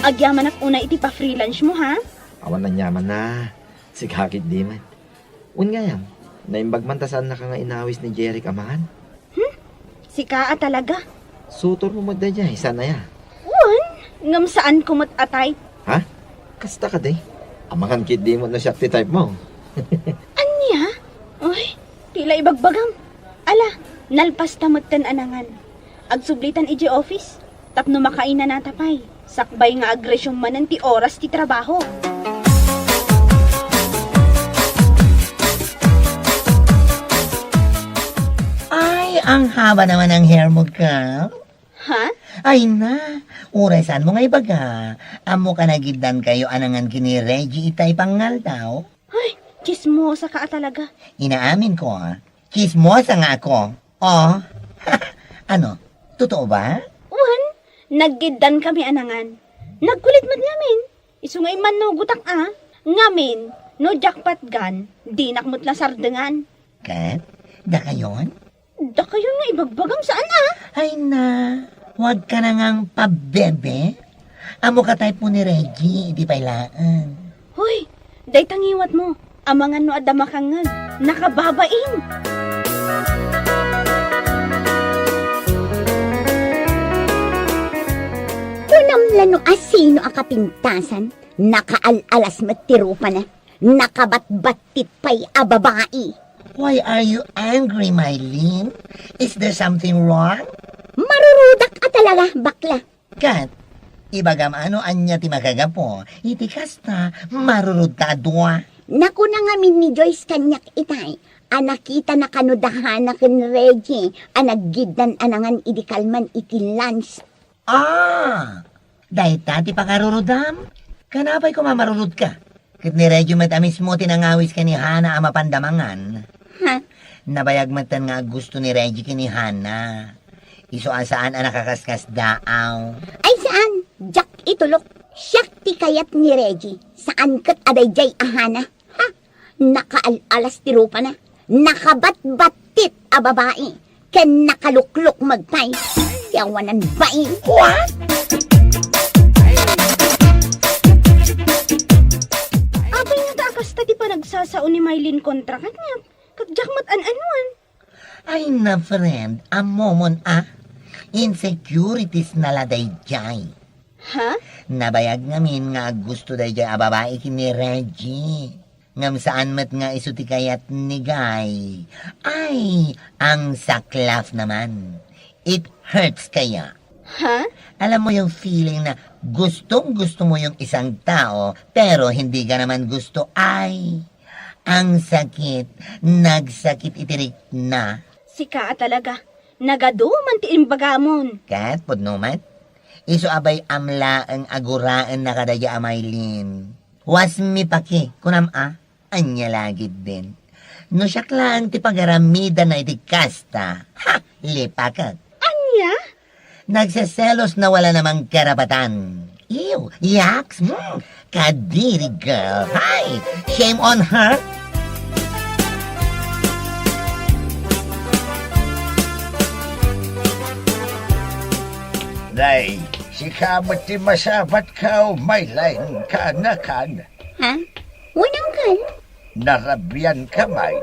Agyaman ak una iti pa-freelance mo ha? Awan na nyaman na. Sigakit di man. Un nga yan. Naimbag man tasan na ka nga inawis ni Jeric Amangan. Si Kaa talaga. Sutor mo magdadya, isa na ya. Wan, ngam saan ko matatay? Ha? Kasta ka day. Amangan kid di mo na siya type mo. Anya? Uy, tila ibagbagam. Ala, nalpas tamagtan anangan. Agsublitan iji office. Tapno makain na natapay. Sakbay nga agresyon manan ti oras ti trabaho. Ay, ang haba naman ng hair mo, Carl. Ha? Ay na, uray saan mo nga ibaga. Amo ka nagidan kayo anangan kini Reggie itay pangal daw. Ay, chismosa ka talaga. Inaamin ko, Chismosa nga ako. Oh, ano? Totoo ba? Wan, naggidan kami anangan. Nagkulit mat ngamin. Iso nga iman no gutak Ngamin, no jackpot gun, di nakmut la sardengan. Kat, da kayon? Da kayo nga ibagbagam saan Ay na, huwag ka na ngang pabebe. Amo ka type mo ni Reggie, di pailaan. Hoy, day tangiwat mo. Amangan no adama kangag. Nakababain. Unam lano asino ang kapintasan, nakaalalas matiro pa na, nakabatbatit pa'y ababai. Why are you angry, Mylene? Is there something wrong? Marurudak ka talaga, bakla. Kat, ibagam ano anya ti magagapo, iti kasta, marurud ka adwa. Naku na nga min ni Joyce kanyak itay, anakita na kanudahan na kin Reggie, anaggidan anangan idikalman iti lunch. Ah, dahil tati pakarurudam. Kanapay ko mamarurud ka. Kit ni Reggie matamis mo tinangawis ka ni Hana ama pandamangan. Ha? Nabayag matan nga gusto ni Reggie kini Hana. Iso asaan ang nakakaskas daaw. Ay saan? Jack itulok. Siyak ti kayat ni Reggie. Saan kat adayjay ahana? Ha? Nakaalalas ti rupa na. Nakabatbatit a babae. Ken nakaluklok magpay. Yawanan bae. What? Abay nga taakas ta di pa nagsasaon ni Mylene kontra kanya. Kagjakmat an-anuan. Ay na friend, amomon insecurities na laday jay. Ha? Nabayag ngamin nga gusto day jay ababae kini Reggie. Ngam saan mat nga isuti kayat ni Guy. Ay, ang saklaf naman. It hurts kaya. Ha? Alam mo yung feeling na gustong gusto mo yung isang tao pero hindi ka naman gusto. Ay, ang sakit. Nagsakit itirik na. Sika talaga. Nagaduman ti imbagamon. Kat, pudnumat? Iso abay amla ang aguraan na kadaya Amaylin. Was mi paki, kunam anya lagi din. No siya klaan ti pagaramida na iti kasta. Ha, lipakat. Anya? Nagseselos na wala namang karapatan. Ew, yaks, kadiri girl. Hi, shame on her. Nay, si kamot ti masabat ka may line ka na kan. Ha? Unang kal? Narabian ka may.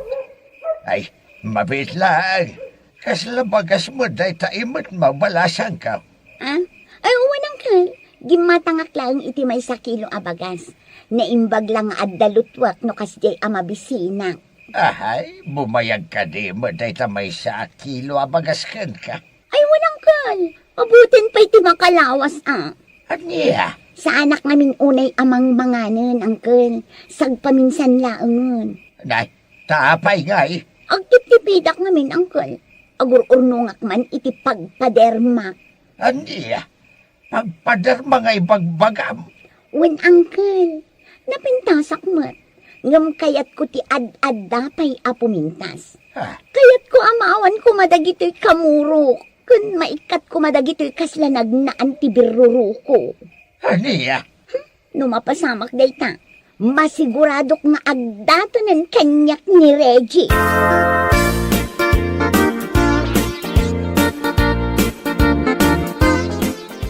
Ay, mabit lang. Kaslabagas mo day taimot mabalasan ka. Ha? Ay, unang kal. Gimatangak lang iti may sakilong abagas. Naimbag lang addalutwak no kasjay amabisina. Ahay, bumayag ka di mo day tamay sa kilo abagaskan ka. Ay, unang kal. Abutin pa iti makalawas At niya, Sa anak namin unay amang manganen, angkel. Sagpaminsan laangon. nay, tapay nga eh. Agtitipidak namin, angkel. Agur-urnungak man iti pagpaderma. At niya, pagpaderma nga ibagbagam. Wen, angkel. Napintasak mat. Ngam kayat ko ti ad-ad dapay apumintas. Ha, Kayat ko amawan ko madagito'y kamurok. Kun maikat ko madagito'y kaslanag na antibirruro ko. niya, Numapasamak dayta. Masiguradok nga agdato ng kanyak ni Reggie.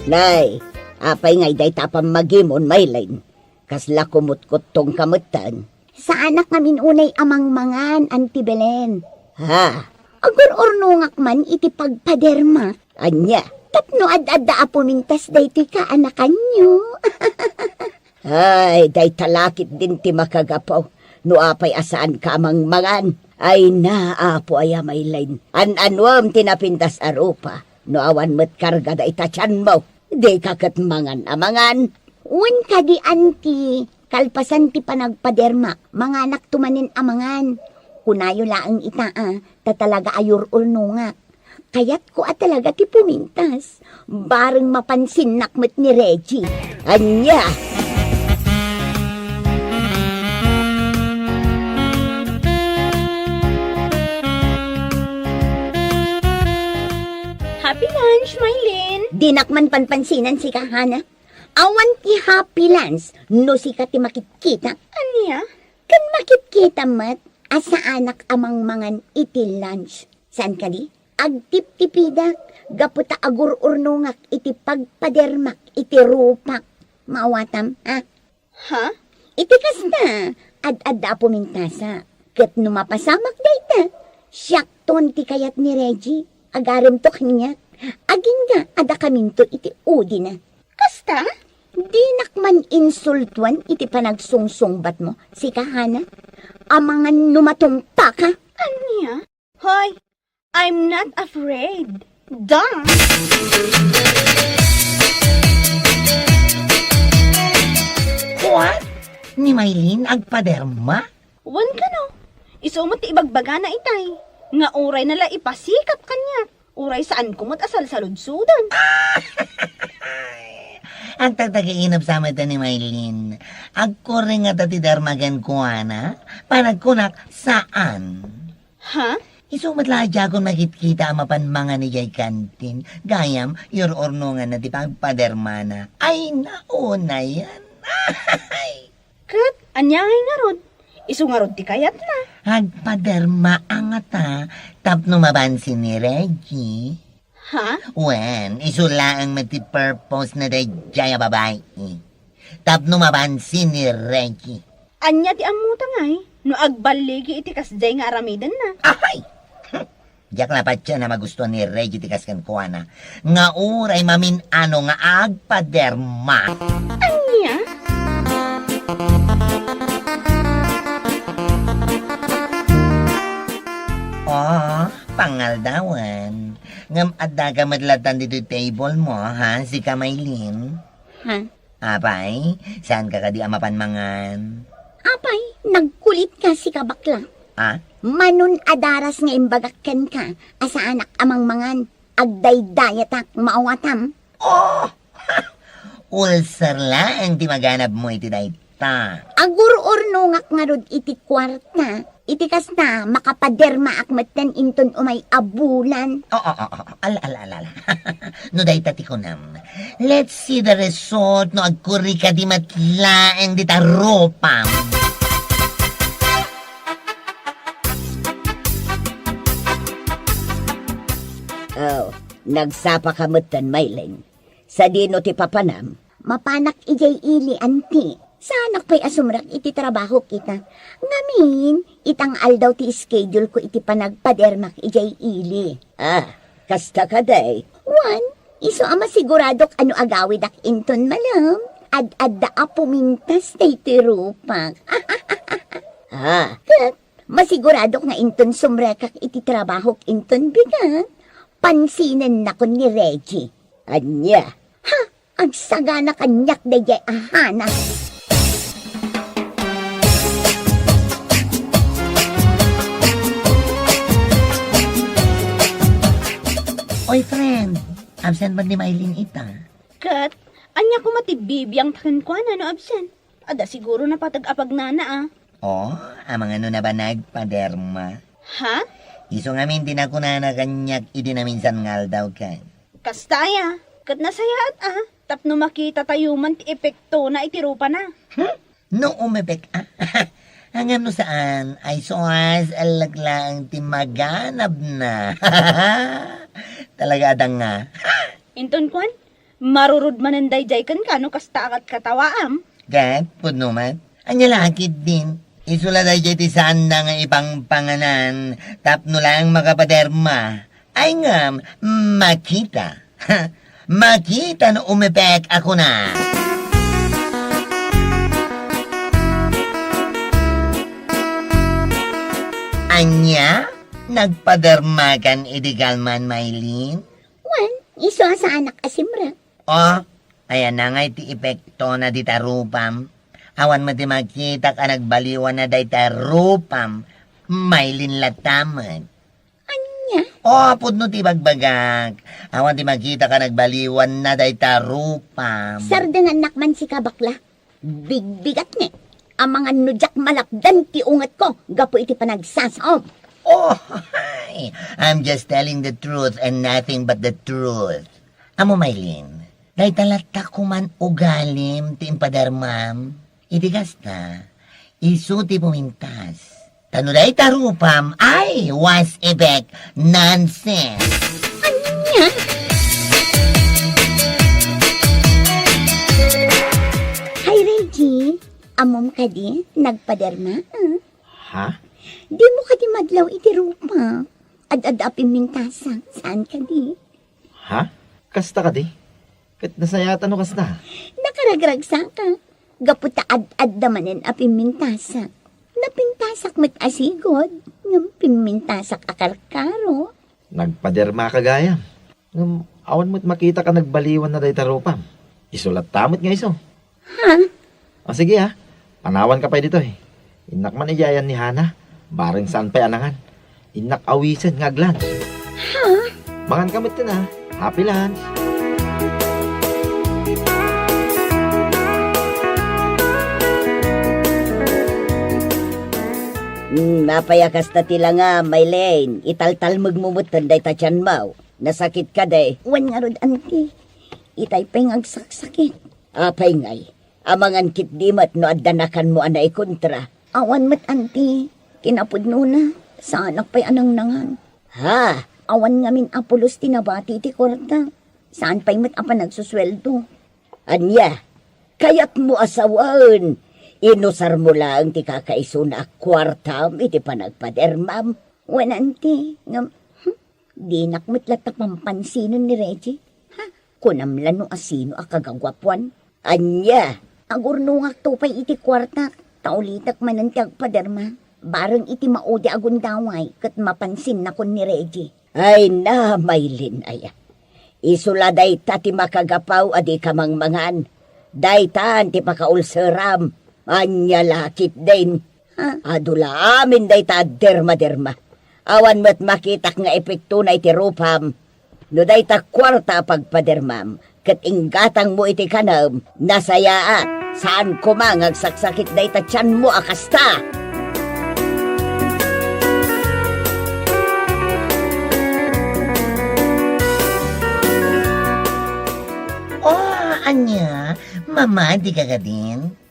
Nay, apay ngay dayta pamagimon Mylene. Kasla kumut-kut tong kamutan. Sa anak namin unay amang mangan, Auntie Belen. Ha, Agur-urnungak man iti pagpaderma. anya. Tapno ad-adda apumintas daytoy ka anakan nyo. Ay, day talakit din ti makagapaw. No apay asaan ka amang mangan. Ay naapo ay Mylene. An-anwam tinapintas arupa. No awan met karga day tachan mo. Di kakat mangan amangan. Wen ka di, Auntie. Kalpasan ti panagpaderma. Mga anak tumanin amangan. Kunayo laang itaa. Tatalaga ayur ulnungak. Kayat ko at talaga ti pumintas. Bareng mapansin nakmet ni Reggie. Anya. lunch, Maylin. Dinakman panpansinan si kahana. Awan ti happy lands, no si ka ti makikita. Anya? Kan makikita mat, asa anak amang mangan iti lunch. San ka di? Agtip-tipidak, gaputa agur-urnungak iti pagpadermak iti rupak. Maawatam, ha? Ha? Iti kas na, ad-adda pumintasa. Kat numapasamak dayta, siyakton ti kayat ni Reggie. Agarem to kanya, aging nga ada kaminto iti udi na. Kasta? Di nakman insultuan iti panagsungsungbat mo, si kahana. Amangan numatumpa ka. Anya? Hoy, I'm not afraid. Duh! What? Ni Maylin agpaderma? Wan ka no. Isumot ti ibagbaga na itay. Nga uray nala ipasikap kanya. Uray saan kumot asal sa ludsudan. Ang tagtagiinap sa mata ni Maylin. Agkuring nga tati darmagan kuana, panagkunak saan? Ha? Isumat laja kung makikita ang mapanmanga ni Jay Kantin. Gayam, your ornungan na di pagpadermana. Ay, nauna yan. Kat, anyangay nga rod. Isu nga rod ti kayat na. Agpaderma ang ata, tapno mabansin ni Reggie. Ha? Wen, isula ang mati-purpose na dayjay a babae. Tapno mabansin ni Reggie. Anya ti amuta ngay. No agbaligi iti kasjay nga aramidan na. Ay! Diyak lapat siya na magustuhan ni Reggie tikas kan kuana. Nga uray mamin ano nga agpaderma. Anya? Oh, pangaldawan. Ngam adda ka madlatan dito table mo, ha? Si Kamaylin. Ha? Apay, saan ka kadi amapanmangan? Apay, nagkulit ka si kabakla. Ha? Manun adaras nga imbagakken ka, asa anak amang mangan. Agdaydayatak maawatam. Oh! Ulcer lang di maganap mo iti dayta. Agur-urnungak nga rod iti kwarta. Iti kas na, makapaderma akmatan inton umay abulan. Ala. No dayta ti kunam. Let's see the result no agkuri ka di matlaeng di taropam. Oh, nagsapa ka mutan, Maylin. Sa dino ti papanam, Mapanak ijay ili anti. Sanak pa'y asumrak iti trabaho kita. Ngamin, itang aldaw ti schedule ko iti panagpadermak ijay ili. kasta ka day. One, iso ama siguradok ano agawid ak inton malam. Ad-adda a pumintas day tirupak. Kat, masiguradok nga inton sumrekak iti trabaho inton bigat. Pansinan na ko ni Reggie. Anya? Ha, agsagana kanyak dayay ahana. Oy, friend. Absent ba ni Maylin ita? Kat, anya ko matibibiyang takan ko na no absent. Ada siguro na patag-apag na Oh, amang ano na ba nagpaderma? Ha? Iso ngamin din ako na nakanyak idinaminsan ngal daw ka. Kastaya. Kat nasayaat Tapno makita tayo man ti epekto na itirupa na. No umepek hanggang no saan ay soas alaglaang timaganab na. Talaga adang nga. Inton kwan, marurud mananday jay kan kano kasta akat katawaam. Gag, pudno man. Anya lakit din. Isula dahi jay ti saan na nga ipang panganan. Tapno lang makapaderma. Ay ngam, makita. Makita no umepek ako na. Anya, nagpadermakan idigal man, Maylin? One, iso sa anak asimra. Oh, ayan na nga iti epekto na di tarupam. Awan mo di makita ka nagbaliwan na day tarupam. Maylin lataman. Anya? Oh, pudno ti bagbagag. Awan di makita ka nagbaliwan na day tarupam. Sardangan nakman si kabakla. Bigbigat ni. Ang mga nudyak malapdan ti ungat ko. Gapo iti panagsasaom. Oh, I'm just telling the truth and nothing but the truth. Amo, Maylin, dahil talata ko man ugalim ti impadarmam, itigas na, isuti pumintas. Tano dahi tarupam, ay, was ebek, nonsense. Hi, Reggie. Amom ka di, nagpaderma. Ha? Di mo ka di madlaw iti rupa. Ad-adapin mintasang, saan ka di? Ha? Kasta ka di? Kat nasayatan o kasta? Nakaragragsa ka. Gaputa ad-ad damanen apin mintasak. Napintasak met asigod. Ngam pimintasak akarkaro. Nagpaderma ka gayam. Awan mo't makita ka nagbaliwan na dahi tarupam. Isulat tamot nga iso. Ha? O sige ha, panawan ka pa dito eh. Inak man iyayan ni Hana, bareng saan pa anangan. Inak awisan nga glans. Ha? Mangan kamot din ha, happy lunch. Napayakas na tila nga, Maylene. Italtal magmumutan day tachan mo. Nasakit ka day. Wan nga rod, auntie. Itay pa'y ngagsaksakit. Apay ngay. Amangan kit dimat no adanakan mo anay kontra. Awan mat, auntie. Kinapod nuna. Sa anak pa'y anang nangan. Ha? Awan nga min apulos tinabati ti korta. Saan pa'y mat apa nagsusweldo? Anya? Kayat mo asawan. Inusar mo lang ti kakaiso na kwartam iti panagpadermam. Wan, auntie. Ngam, di nakmatlat na pampansinon ni Reggie. Ha? Kunamlan no asino akagagwapwan. Anya? Agurno nga to pa'y iti kwarta. Taulitak mananti agpaderma. Barang iti maudi agundaway kat mapansin na kun ni Reggie. Ay na, Maylin aya. Isula day ta ti makagapaw adi kamang mangan. Day tan ti pakaulseram. Anya lakit din. Ha? Adula amin day ta derma-derma. Awan mo't makitak nga epekto na iti rupam. No day ta kwarta pagpadermam. Kat inggatang mo iti kanam. Nasayaat. Saan kumangag saksakit day ta tiyan mo akasta. Oh, anya, mama, di ka din?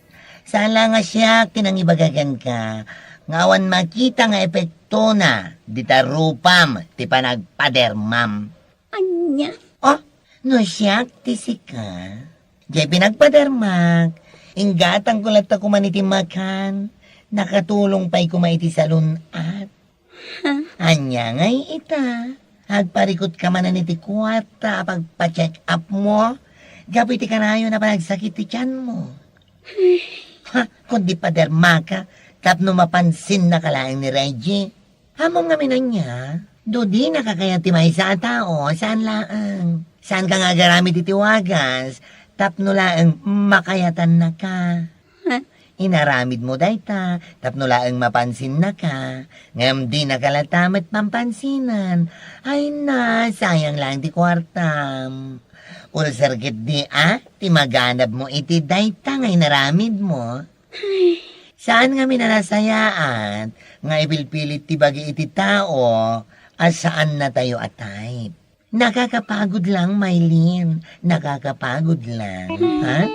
Sala nga siya, kinangibagagan ka. Ngawan makita nga epekto na, di tarupam, ti panagpadermam. Anya? Oh, no siya, tisi ka. Di pinagpadermak. Inggatang kulat ako manitimakan. Nakatulong pa'y kumaiti sa lunat. Anya ngay ita. Agparikot ka man na niti kwarta, pagpa-check up mo. Gapiti ka na yun na panagsakit ti tiyan mo. Ha, kundi paderma ka, tapno mapansin na kalaang ni Reggie. Hamong nga minan niya, do di nakakayati may sa tao, saan laang? Saan ka nga garamit itiwagas, tapno laang makayatan na ka. Inaramid mo dayta, tapno laang mapansin na ka. Ngam di nakalatamat pampansinan. Ay na, sayang lang di kwartam. Ulsarkit di ti maganap mo iti dayta nga inaramid mo. Saan nga minanasayaan nga ipilpilit ti bagi iti tao as saan na tayo atay. Nakakapagod lang, Maylin. Nakakapagod lang. Ha?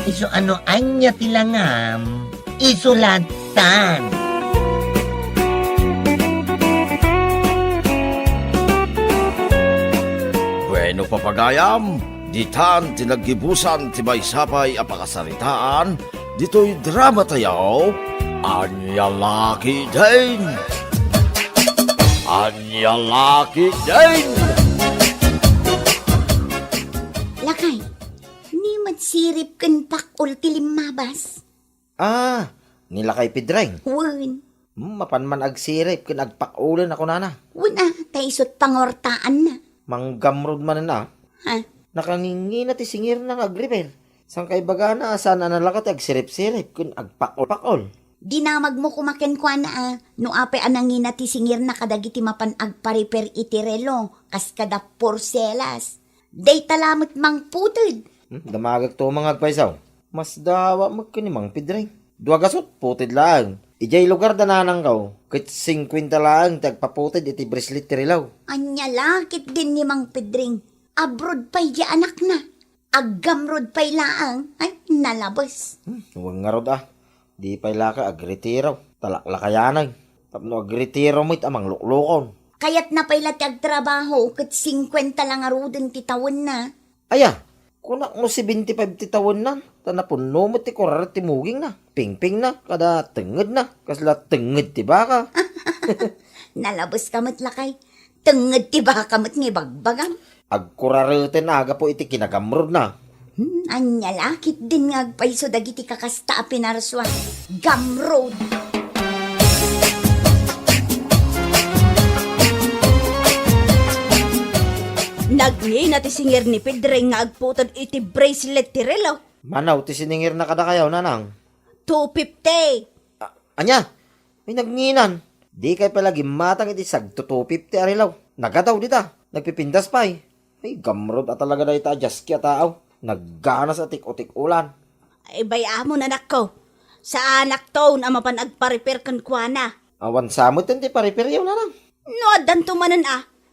Iso ano anya tilangam? Isulatan. Bueno papagayam, ditan tinaggibusan ti may sapay apakasaritaan, dito'y drama tayaw, Anya Laki din! Anya Laki din! Lakay, ni matsirip kan pakul ti limabas. Nilakay pidrang. Wan, Mapanman agsirip kin agpakulan ako nana. wana, taisot pangortaan na. Manggamrod man na. Ha? Nakangingi na ti singir ng agriper. Sang kay baga na asan na nalakat agsirip-sirip kun agpakol-pakol. Dinamag mo kumaken kwa na no ape anangin na ti singir na kadagiti mapan agpariper iti relo, kas kada porselas. Day talamot mang putod. Damagag to mga agpaisaw. Mas dawa magkunimang pidrang. Duwagasot, putid lang. Ijay lugar dananang kaw. Kit 50 lang tagpaputid iti bracelet ti rilaw. Anya lakit din ni Mang Pedring. Abroad pa'y di anak na. Aggamrod pa'y laang. Ay, nalabas. Huwag nga rod Di pa'y laka agretiro. Talaklakayanay. Tapno agretiro mo't amang luklukon. Kaya't na pa'y latag trabaho, kat 50 lang arudin titawon na. Aya, kunak mo si 25 ti tawon na. Tanapuno mo ti kurar ti muging na. Pingping na, kada tenged na. Kasla tenged ti baka. Nalabas kamot lakay. Tenged ti baka kamot nga bagbagam. Agkurareten aga po iti kinagamrod na. Anya lakit din nga agpaiso dagiti kakasta a pinaraswan. Gamroad. Nagni na ti singer ni Pedring nga agputod iti bracelet ti relo. Manaw, ti siningir na kada kayaw nanang. 250. Anya, may nagnginan. Di kay palagi matang iti sagto 250 arilaw. Nagadaw dita, nagpipindas pa Ay, gamrod at talaga na ita adjust kya tao. Nagganas at tik-utik ulan. Ay bayaan mo na ko. Sa anak to na mapanagpa-repair kan kuana. Awan samot ti paripiryaw nanang. No, adan tumanan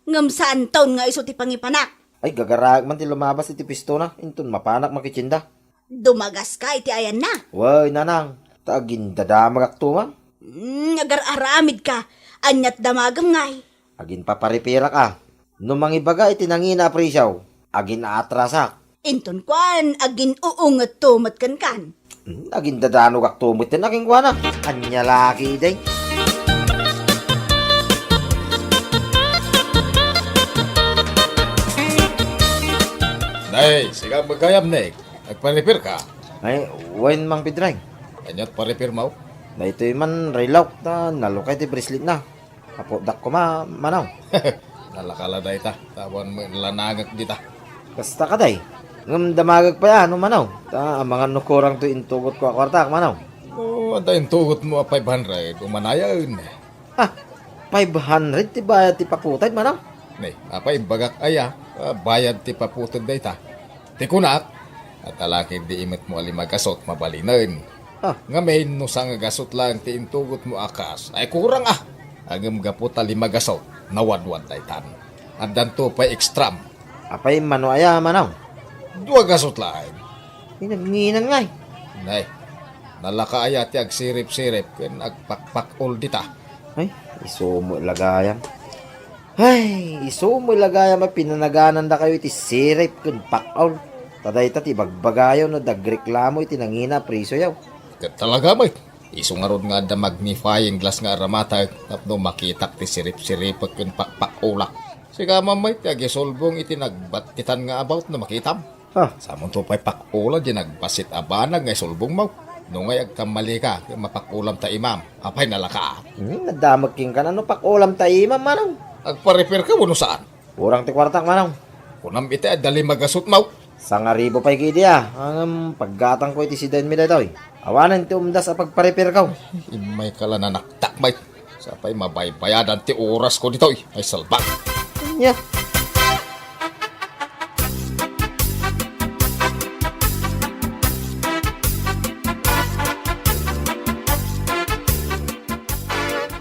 ngam saan taon nga iso ti pangipanak. Ay, gagarag man ti lumabas iti pistona. Intun mapanak makichinda. Dumagas ka iti ayan na. Way, nanang. Taagin dadamag aktuman. Agar-aramid ka. Anyat damagam ngay. Agin paparipira ka. No mangibaga iti nangina aprisyaw. Agin aatrasak. Inton kwan, agin uungat tumat kan. Agin dadanog aktumit din aking kuwana. Anya laki day. Nay, sigang magkayam, Nek. Nagpa-repair ka. Ay, wain mang pidray. Kanyat pa-repair mo. Na ito'y man railok na nalukay ti bracelet na. Apo dak ko manaw. Nalakala da ita. Tawan mo lanagak dita. Kasta ka day. Ngam damagag pa yan, manaw. Ta, mga nukurang to intugot ko akwartak, manaw. Oo, antayin tugot mo 500. Umanayan. 500 ti bayad ti pakutay, manaw. Nay, apay bagak aya. Bayad ti paputod da ita. Ti kunak. At alaki di imit mo alimagasot mabalinan. Ngamin no sang gasot lang ti intugot mo akas. Ay kurang Agam gapot alimagasot. Nawadwad da itan. At danto pa ekstram. Apay mano aya, manaw. 2 gasot lang. Pinagninan ngay. Nay, nalaka aya ti agsirip-sirip. Ken agpakpakol dita. Ay, isumo ilagayam. Ay, isumo ilagayam ay pinanaganan da kayo iti sirip kun pakaul. Taday ti bagbagayaw no dagreklamo iti nangina priso yaw. Ket talaga may. Iso nga rod nga da magnifying glass nga aramata tapno makitak ti sirip-sirip ken pakpakulak. Siga mamay ti agisolbong iti nagbatitan nga about na makitam. Samon to pa'y pakula di nagbasit abanag nga isolbong mo. No ngay agkamali ka, mapakulam ta imam. Apay nalaka. Nadamag king ka na no pakulam ta imam, manaw. Agpa-repair ka no saan? Urang ti kwartak, manaw. Kunam iti dali magasot mo. Sangaribo pa'y kidi ang paggatang ko iti si Den Midatoy. Awanan ti umdas a pagpa-repair ka. Imay kala na naktakbay. Sapay mabaybayadan ti oras ko ditoy. Ay salbang. Yeah.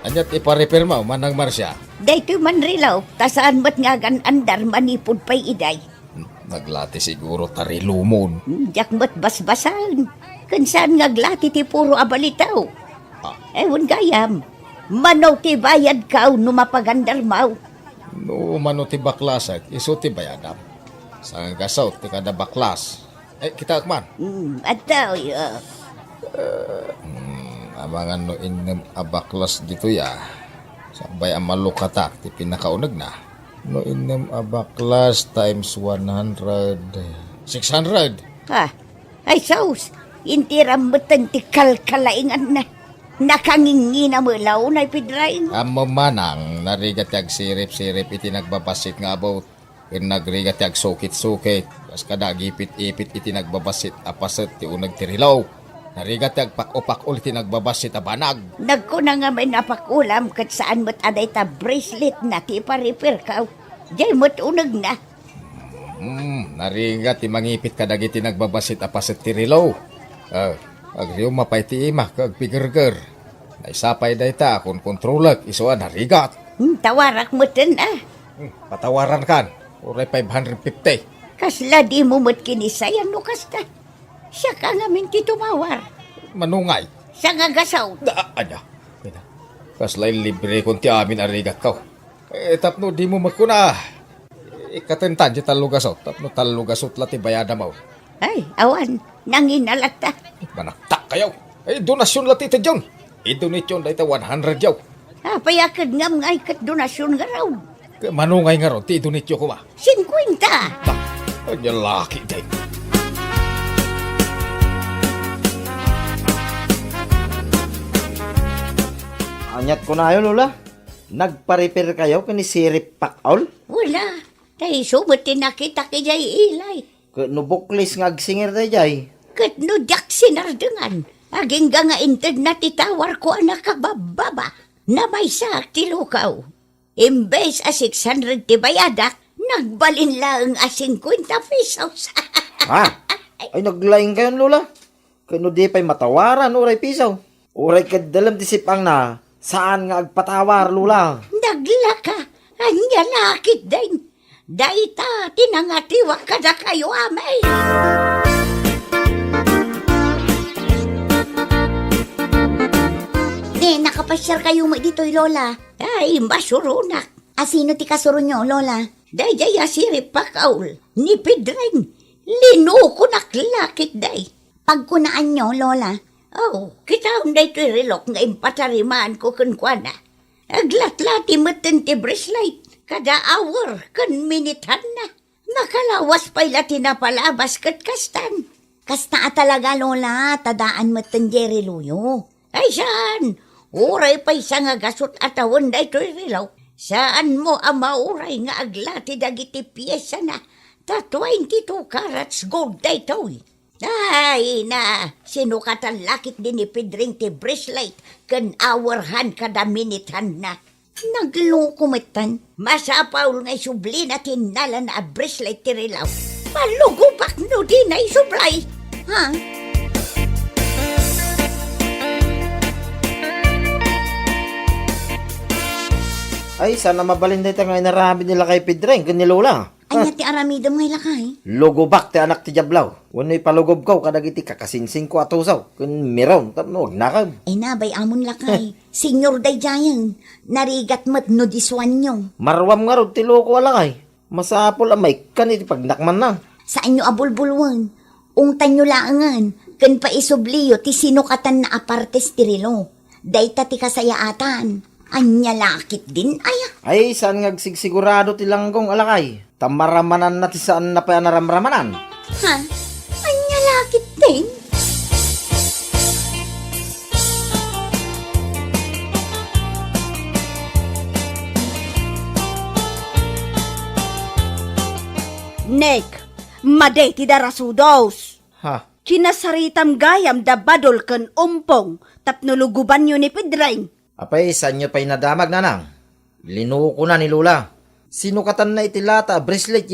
Anyat ipa-repair mo, manang Marsya. Daytoy man rilaw, tasaan ba't nga andar manipod pa'y iday. Naglati siguro tari lumon. Diyak ba't basbasan. Kansaan nga glati ti puro abalitaw. Ewan gayam. Manaw ti bayad ka no mapagandar mau. No, mano ti baklasag, iso ti bayadam. Sa gasaw, ti kada baklas. Kita akman. Ataw, Abangan no inem abaklas dito Sabay ang malukatak, ti pinakaunag na. No inem abaklas times 100. 600. Ay saus. Inti rambutan ti kalkalaingan na. Nakangingi na mulaw na ipidrain. Amo manang, narigat yag sirip-sirip iti nagbabasit nga about. Nagrigat yag sukit-sukit. Kas kada gipit-ipit iti nagbabasit apaset ti unag tirilaw. Narigat yag pak-o-pak-ul iti nagbabasit abanag. Nagkuna nga may napakulam kat saan mo't aday ta bracelet na ti paripir ka. Diyay mo't unag na. Narigat ti mangipit kadag iti nagbabasit apaset tirilaw. Agriyo mapay ti ima kag pigurger. Naisapay day ta kung kontrolag isuan harigat. Tawarak mo tan Patawaran kan. Uray 550. Kasla di mo mo't kinisayan no kasta. Siya ka ngamin ti tumawar. Manungay. Siya nga gasaw. Ada. Kaslay libre kung ti amin harigat ko. Tapno di mo magkuna. Ikatentan di talugasot. Tapno talugasot lati bayada mo. Ay, awan. Nanginalata. Manaktak kayo. Donasyon lati ito dyan. Idonasyon dahil 100 yaw. Payakad ngam ngay kat donasyon nga raw. Manungay nga ron, ti idonasyon ko ma. 50. Anya laki day. Anyat ko na yun, Lola. Nagpa-repair kayo kani sirip pakaol? Wala. Tay sumot tinakita kay ilay. Nubuklis nga agsingir day jay. Kat no dak sinardengan. Aging nga inted na titawar ko anak kabababa. Na may sak tilukaw. Imbes a 600 tibayadak, nagbalin lang a 50 pesos. Ha? Ay naglaing kayo, Lola. Kano di pa'y matawaran, uray pisaw. Uray kadalam disipang na, saan nga agpatawar, Lola? Naglaka, anya lakit din. Daita, tinangatiwak ka na kayo amay. Nakapasyar kayo mo dito'y, Lola. Ay, masurunak. Asino ti kasuro nyo, Lola? Dayjay asiri pakaul, ni Pedreng. Linuko naklakit day. Pagkunaan nyo, Lola. Oh, kita unday to'y relok nga impatarimaan ko kunkwana. Aglatlati matan ti bracelet. Kada hour, kan minitan na. Makalawas pa'y lati na palabas kat kastan. Kasta talaga, Lola. Tadaan matan Jerry Luyo. Ay, saan? Uray pa'y sa nga gasot at awan day to'y relaw. Saan mo ang mauray nga aglati dagiti piyesa na? Ta 22 carats gold day to'y. Ay na, sinukatan lakit din ni Pedring ti bracelet kan hourhan kada minithan na. Naglukumitan, masapaul nga isubli na tinala na bracelet ti relaw. Palugubak no di na isublay. Ha? Ay, sana mabalin day nga inarami nila kay Pedreng, kan ni Lola. Anya ti aramidom nga ilakay. Lugobak ti anak ti Jablaw. Wano'y palugob ko, kadagiti kakasinsing ko atusaw. Kun miron, tapno, nakab. Ay nabay amon lakay. Senyor day jayan, narigat mat no diswan nyo. Marwam nga ro, ti loko alakay. Masapol amay, kaniti pagnakman na. Saan nyo abulbulwan? Ungtan nyo laangan, kan pa isubliyo ti sinukatan na apartes ti relo. Dayta ti kasayaatan. Anya lakit din, aya. Ay, saan nga sigurado ti langgong alakay? Tamaramanan na ti saan na pa naramramanan. Ha? Anya lakit din? Nek, maday ti darasudos. Ha? Kinasaritam gayam da badol ken umpong tapnuluguban nyo ni Pedreng. Apay, saan nyo pa'y nadamag nanang? Linuko na ni Lola. Sinukatan na itilata, bracelet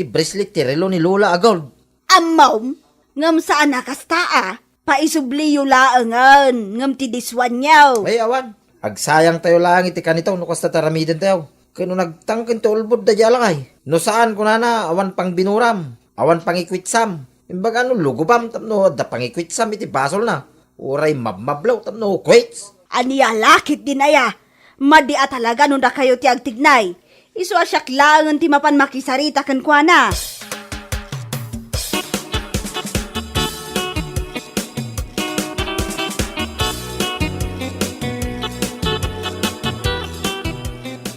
ti relo ni Lola agol. Amom, ngam saan nakastaa, paisubliyo laangan, ngam ti diswan nyaw. Ay, awan. Agsayang tayo lang iti kanito, no kasta taramidin tayo. Kano nagtangkin to ulbod da jalakay. No saan ko na awan pang binuram, awan pang ikwitsam. Imbaga no, lugubam, tapno, da pang ikwitsam iti basol na. Uray mabmablaw, tapno, kwits. Aniya lakit din aya, madi at talaga nung da kayo ti agtignay. Isu asyak langan ti mapan makisarita ken kuana.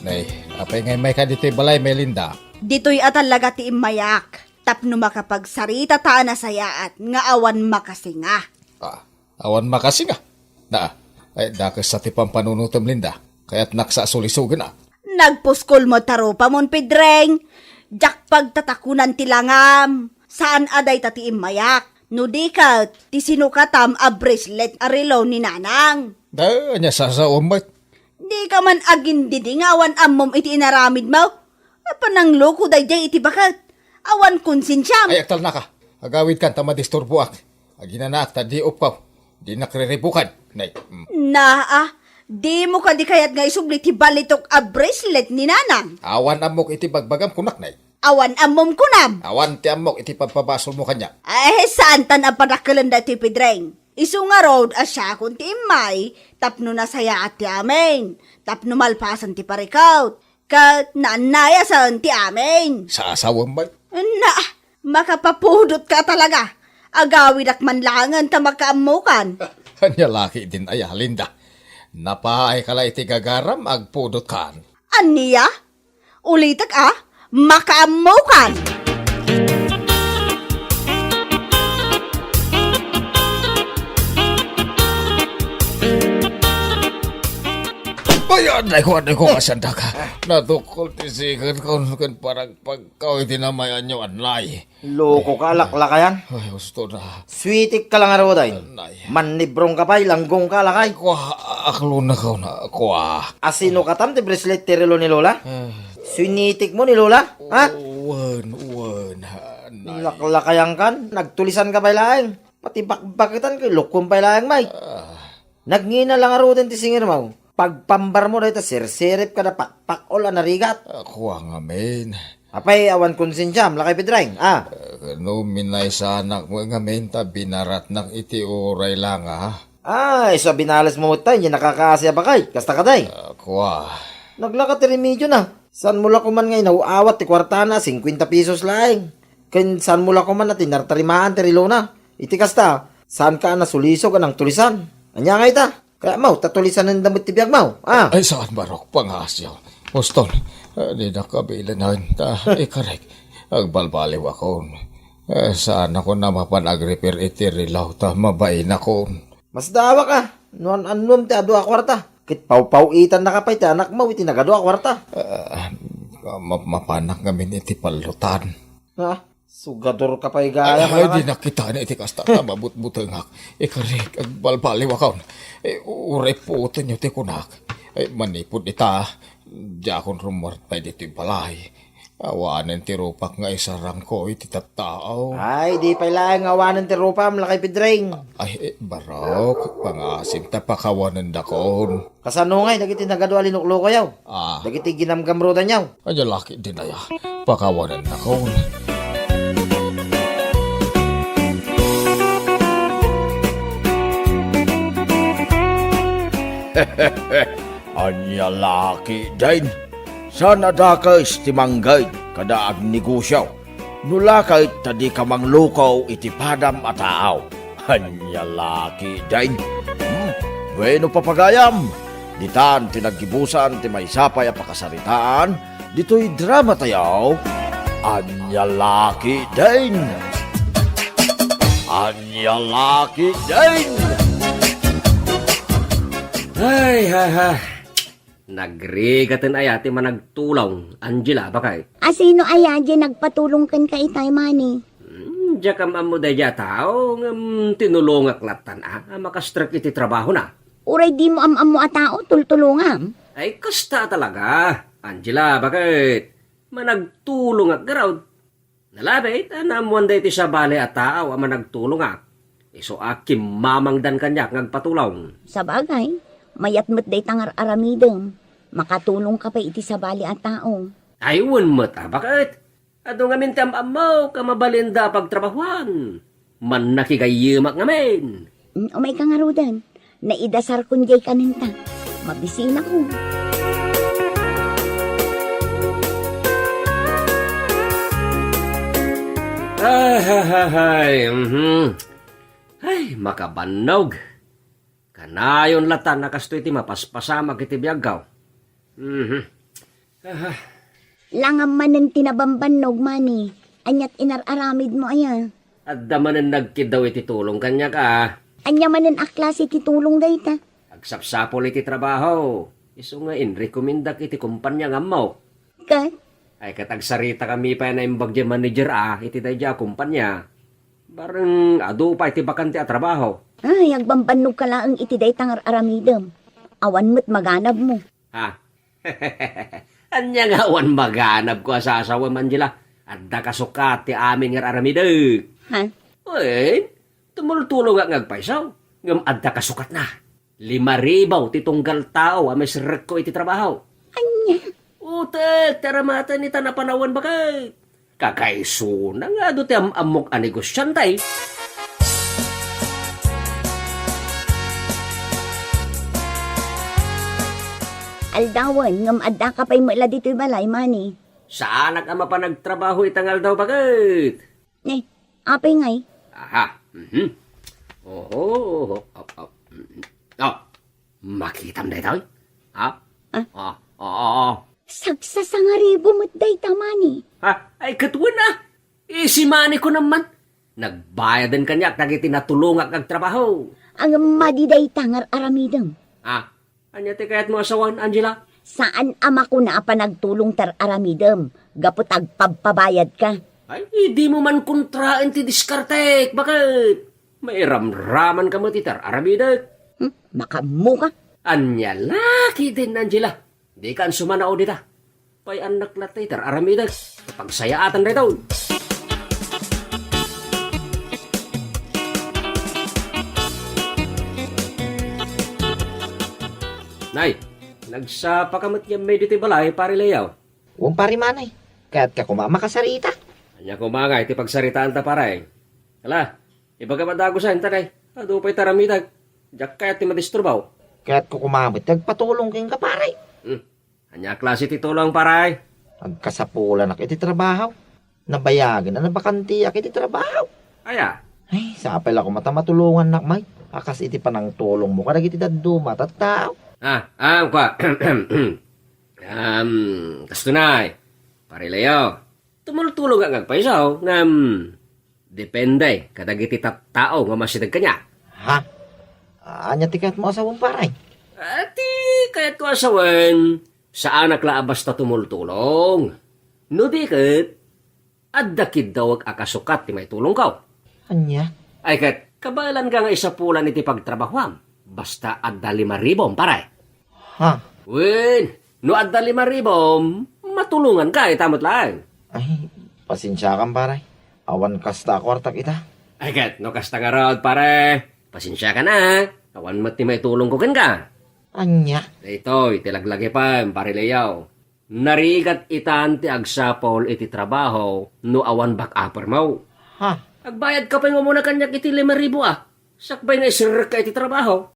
Nay, apay ngay may ka dito balay Melinda. Dito'y atalaga ti imayak, tapno makapagsarita ta na sayaat, nga awan makasinga. Awan makasi nga. Na, ay dakas sa tipang panunutom Linda. Kaya't naksa sulisugan na. Nagpuskol mo tarupa mon Pedreng, jak pagtatakunan ti langam, saan aday tati imayak, no di ka ti sinukatam a bracelet a relo ni nanang. Da, anya sasawamay. Di ka man agin didingawan amom iti inaramid mo, panang loko day jay iti bakat, awan konsensyam. Ay, aktal na ka. Agawid kan tamadisturbo ak. Agina na ak, tadi upaw. Di nakriribukan. Nay, Na Di mo ka di kayat nga isubli ti balitok a bracelet ni nanang. Awan amok iti bagbagam kunak na. Awan amom kunam. Awan ti amok iti pagpabasol mo kanya. Saan tan ang panakalan da ti Pedreng? Isu nga road asya kung ti imay, tapno na saya at ti amin. Tapno malpasan ti parikaut. Kat naanayasan ti amin. Sa asawang bay. Na, makapapudot ka talaga. Agawid ak manlangan ta makaamukan. Kanya laki din ay Linda. Napaay kala iti gagaram agpudot kan. Aniya? Ulitak makaamukan. Ayan, ay ko kasanda ka. Natukol ti sikan kan parang pagkaw iti namayan nyo anlay. Loko ka, laklakayan. Ay, gusto na. Sweetik ka lang araw day. Anay. Manibrong ka pa, langgong ka lakay. Kwa, aklo na ka na. Kwa. Asino ka tam, ti bracelet ti relo ni Lola? Sinitik mo ni Lola? Ha? Uwan. Anay. Laklakayan kan, nagtulisan ka pa ilaeng. Pati bakbakitan kay lukum pa ilaeng, may. Nagngina lang araw din ti singir mo. Pagpambar mo dahil sir-sirip ka na pakpakol na narigat. Kwa nga men. Apay, awan konsensyam, lakay Pedreng. No, minay sa anak mo nga menta binarat ng iti oray lang Sa binalas mo tayo, hindi nakakaasya ba kay? Kasta ka day. Kwa. Naglaka ti remedyo na. San mula ko man ngay nauawat ti kwartana, 50 pesos laing. Ken san mula ko man na tinartarimaan ti rilo na. Iti kasta, saan ka na suliso ka ng tulisan? Anya nga ita? Kaya mau, tatulisan ng damot ti biyag mau. Ay, saan barok pangasyaw? Boston, di na kabilanan ta. Ikarek, agbalbaliw ako. Saan ako na mapanag-repair iti rilaw ta, mabain ako. Mas dawa ka. Nuan anum ti adu kwarta. Kit pau-pau-itan na kapay ti anak mo iti nagadu kwarta. Mapanak ngamin iti palutan. Sugador ka pa'y gaya. Ay, di nakita na iti kasta na mabut-butangak. Ikarek, agbalbaliw ako. Uray po ito nyo ti kunak. Manipod ita. Di akong rumortay dito yung balay. Awanan ti rupak nga isarang ko iti tattao. Ay, di pa ilang awanan ti rupa, malaki Pedreng. Ay, barok. Pangasim ta pakawanan dakon. Kasano ngay, dagiti nagadu alinuklo kayaw. Dagiti ginamgamrudan yaw. Ay, laki din na ya. Pakawanan dakon. Anya laki din. Sana dakes ti manggay kada ag negosyo. Nulakay tadi ka manglukaw iti padam at taaw. Anya laki din. Bueno papagayam. Ditan tinaggibusan ti may sapay a pakasaritaan. Dito'y drama tayaw. Anya laki din. Anya laki din. Ay, Nagrigatan ay ati managtulong. Angela, bakay? Asino aya di nagpatulong kan ka itay mani? Diya ka mamuday diya tao, tinulongak latan makastrak iti trabaho na. Uray di mo am-am mo a tao, tultulungam. Ay, kasta talaga. Angela, bakit? Managtulong ak garaw. Nalabit, anamuan da iti sa bale at tao managtulong ak. Iso akim mamangdan kanyak ngagpatulong. Sa bagay, mayat mo't day tangar aramidem. Makatulong ka pa iti sa bali at tao. Ay, unmat bakit? Ado nga mintam amaw, kamabalinda pagtrabahuan. Man nakigayimak ngamin. Umay ka nga rudan, naidasar kun jay kaninta. Mabisina ko. Ay, makabanog. Kanayon latan nakasto iti mapaspasama kiti biyagaw. Langam manen tinabambanog mani. Anyat inararamid mo aya. At damanan nagkidaw iti tulong kanya ka. Anya manen aklas iti tulong dayta. Agsapsapol iti trabaho. Iso nga inrekomendak iti kumpanya nga mo. Kat? Ay katagsarita kami pa na imbagya manager iti dayja kumpanya. Barang ado pa iti bakante a trabaho. Ay, agbambanog ka lang iti day tangar aramidem. Awan mo't maganab mo. Anya nga awan maganab ko sa asawa Angela. Adda kasukat ti amin nga aramidem. Ha? Uy, tumultulong nga ngagpaisaw. Ngam adda kasukat na. 5,000 ti tunggal tao a may sirek ko iti trabaho. Anya? Utek, taramatan ni tanapanawan bakay. Kakaiso na nga do ti amok a negosyantay. Aldawan, ngam adda ka pa'y mala dito'y balay, mani. Saan ama pa nagtrabaho itangal daw bakit? Apay ngay. Aha. Mhm. Oh. Oh. Makitam na ito. Ha? Sagsasangaribo mo't day tamani. Ha? Ay, katuan na. Isimani ko naman. Nagbayadan kanya kag itinatulungak ang trabaho. Ang madiday tangar aramidem. Ah, anya ti kayat mo asawan, Angela? Saan ama ko na pa nagtulong tar aramidem? Gapot agpagpabayad ka. Ay, hindi mo man kontraan ti diskartek. Bakit? May ramraman ka mo ti tar aramidak. Makamu ka. Anya laki din, Angela. Di ka sumanao dita. Pay anak latay tar aramidak. Pagsayaatan na ito. Nay, nagsapa ka mat yung medyo ti balay, pari layaw. Huwag pari manay. Kaya't ka kumama ka sarita. Anya kumangay, ti pagsaritaan ta paray. Hala, ibaga madagosan ta nay. Ado pa'y taramidag. Diyak kaya ti madisturbaw. Kaya't ko kumamit, nagpatulong kayong kaparay. Anya klase ti tulong paray. Nagkasapulan ak iti trabaho. Nabayagan na nabakanti ak iti trabaho. Aya, Ay, sapay ako matamatulungan nak may. Akas iti panang tulong mo ka nagiti daduma at tao. kwa. Kastunay. Pari layaw. Tumultulong ang agpaisaw. Depende. Kadagiti tao nga masidag kanya. Ha? Anya tikat mo asawang paray. Ati, kaya't ko asawan, sa anak laabas ta tumultulong. No dikit, addakid daw ag akasukat ti may tulong ka. Anya? Ay kat, kabalan ka nga isa pulan iti pagtrabahuam. Basta adda 5,000 paray. Ha? Wen, no adda 5,000, matulungan ka, itamot lang. Ay, pasensya kang paray. Awan kasta kwartak ita. Ay kat, no kasta nga raod pare. Pasensya ka na. Awan mat ti may tulong ko kan ka. Anya? Ito, itilaglagi pa, pare layaw. Narigat itan ti agsapol iti trabaho no awan back upper mo. Ha? Agbayad ka pa yung muna kanyak iti 5,000 Sakbay nga isirek ka iti trabaho.